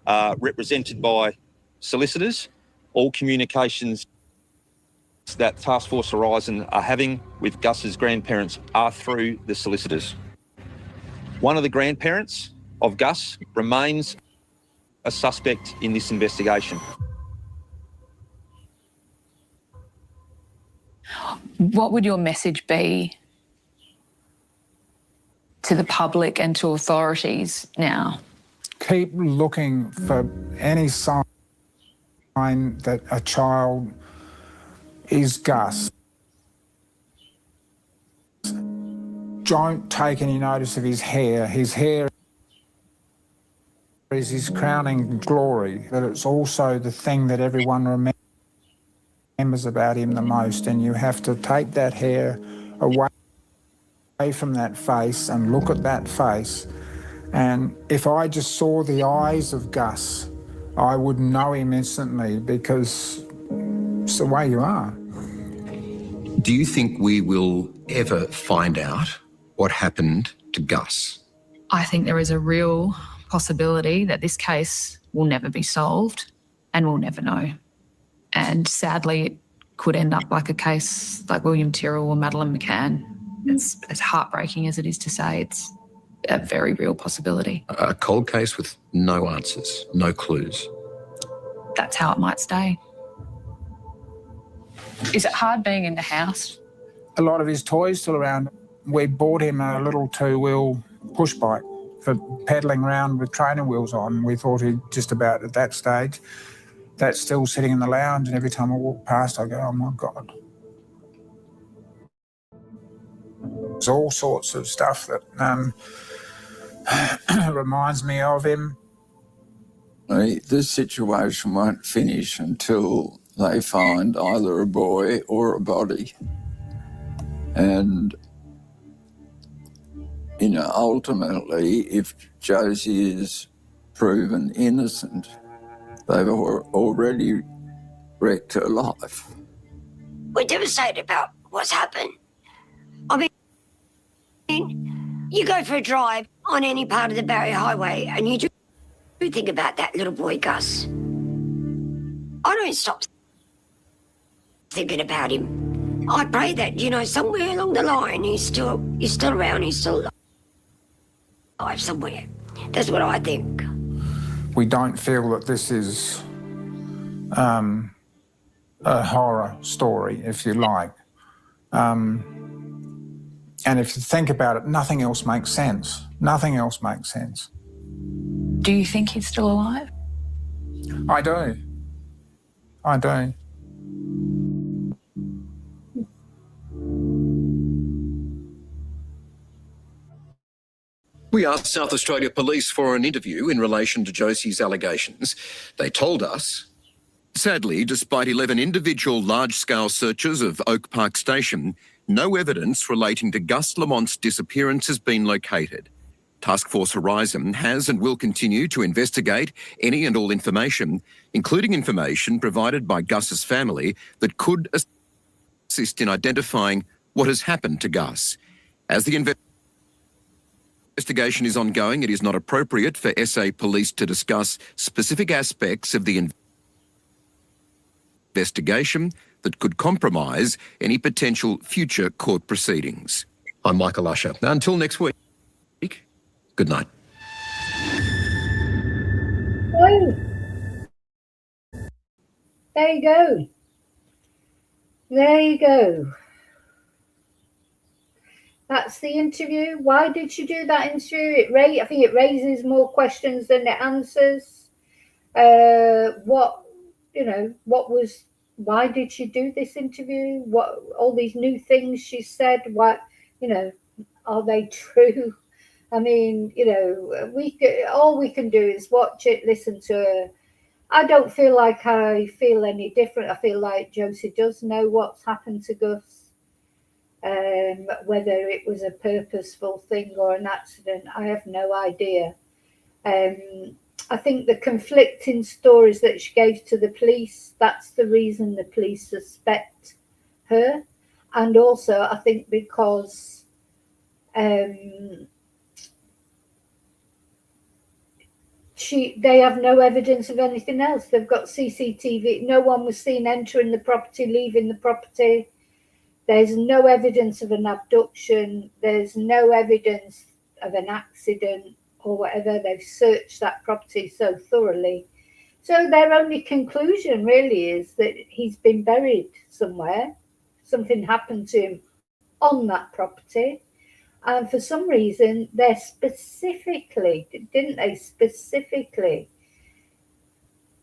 represented by solicitors. All communications that Task Force Horizon are having with Gus's grandparents are through the solicitors. One of the grandparents of Gus remains a suspect in this investigation. What would your message be to the public and to authorities now? Keep looking for any sign that a child is Gus. Don't take any notice of his hair. His hair is his crowning glory, but it's also the thing that everyone remembers about him the most, and you have to take that hair away from that face and look at that face. And if I just saw the eyes of Gus, I would know him instantly, because it's the way you are. Do you think we will ever find out what happened to Gus? I think there is a real possibility that this case will never be solved and we'll never know. And sadly, it could end up like a case like William Tyrrell or Madeleine McCann. It's as heartbreaking as it is to say, it's a very real possibility. A cold case with no answers, no clues. That's how it might stay. Is it hard being in the house? A lot of his toys still around. We bought him a little two-wheel push bike, for peddling around with training wheels on. We thought he'd just about at that stage. That's still sitting in the lounge, and every time I walk past, I go, oh my God. There's all sorts of stuff that reminds me of him. This situation won't finish until they find either a boy or a body. And, you know, ultimately, if Josie is proven innocent, they've already wrecked her life. We're devastated about what's happened. I mean, you go for a drive on any part of the Barrier Highway and you do think about that little boy, Gus. I don't stop thinking about him. I pray that, you know, somewhere along the line he's still around, he's still alive somewhere. That's what I think. We don't feel that this is a horror story, if you like. And if you think about it, nothing else makes sense. Nothing else makes sense. Do you think he's still alive? I do. I do. We asked South Australia Police for an interview in relation to Josie's allegations. They told us, sadly, despite 11 individual large-scale searches of Oak Park Station, no evidence relating to Gus Lamont's disappearance has been located. Task Force Horizon has and will continue to investigate any and all information, including information provided by Gus's family that could assist in identifying what has happened to Gus. As the investigation is ongoing, it is not appropriate for SA Police to discuss specific aspects of the investigation that could compromise any potential future court proceedings. I'm Michael Usher. Until next week, good night. Oh, there you go. There you go. That's the interview. Why did she do that interview? I think it raises more questions than it answers. Why did she do this interview? What, all these new things she said, what, are they true? I mean, all we can do is watch it, listen to her. I don't feel like I feel any different. I feel like Josie does know what's happened to Gus. Whether it was a purposeful thing or an accident, I have no idea. I think the conflicting stories that she gave to the police, that's the reason the police suspect her. And also, I think because they have no evidence of anything else. They've got CCTV. No one was seen entering the property, leaving the property. There's no evidence of an abduction. There's no evidence of an accident or whatever. They've searched that property so thoroughly. So their only conclusion really is that he's been buried somewhere. Something happened to him on that property. And for some reason, didn't they specifically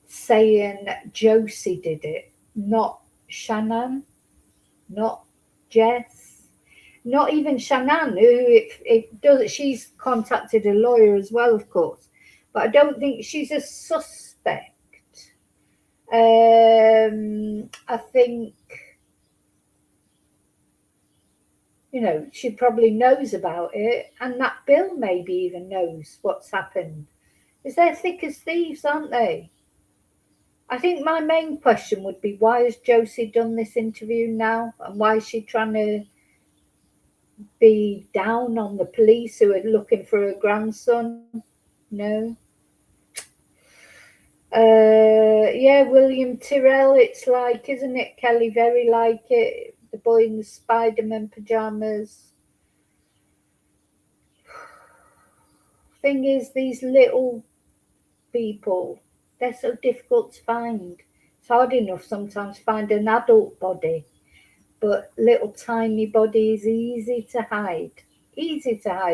saying Josie did it, not Shannon, not Jess, not even Shannon, who it does. She's contacted a lawyer as well, of course, but I don't think she's a suspect. I think, she probably knows about it, and that Bill maybe even knows what's happened. Because they're thick as thieves, aren't they? I think my main question would be, why has Josie done this interview now? And why is she trying to be down on the police who are looking for her grandson? No. William Tyrrell, it's like, isn't it, Kelly? Very like it. The boy in the Spider-Man pajamas. Thing is, these little people, they're so difficult to find. It's hard enough sometimes to find an adult body, but little tiny body is easy to hide,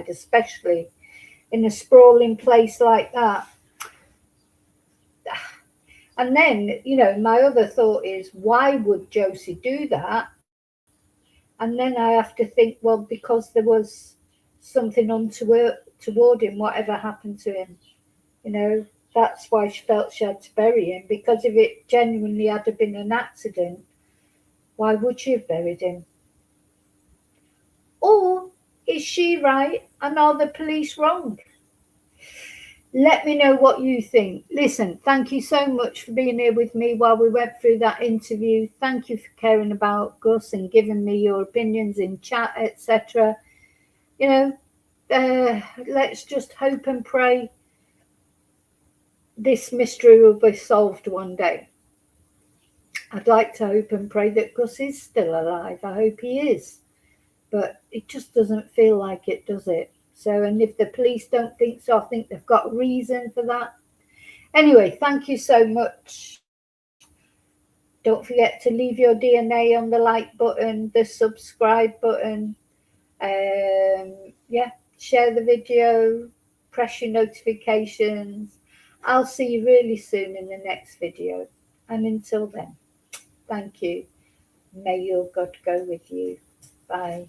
especially in a sprawling place like that. And then, you know, my other thought is, why would Josie do that? And then I have to think, well, because there was something toward him, whatever happened to him. You know, that's why she felt she had to bury him, because if it genuinely had been an accident, why would she have buried him? Or is she right and are the police wrong? Let me know what you think. Listen, thank you so much for being here with me while we went through that interview. Thank you for caring about Gus and giving me your opinions in chat, etc. You know, let's just hope and pray this mystery will be solved one day. I'd like to hope and pray that Gus is still alive. I hope he is. But it just doesn't feel like it, does it? So, and if the police don't think so, I think they've got reason for that. Anyway, thank you so much. Don't forget to leave your DNA on the like button, the subscribe button. Yeah, share the video, press your notifications. I'll see you really soon in the next video. And until then, thank you. May your God go with you. Bye.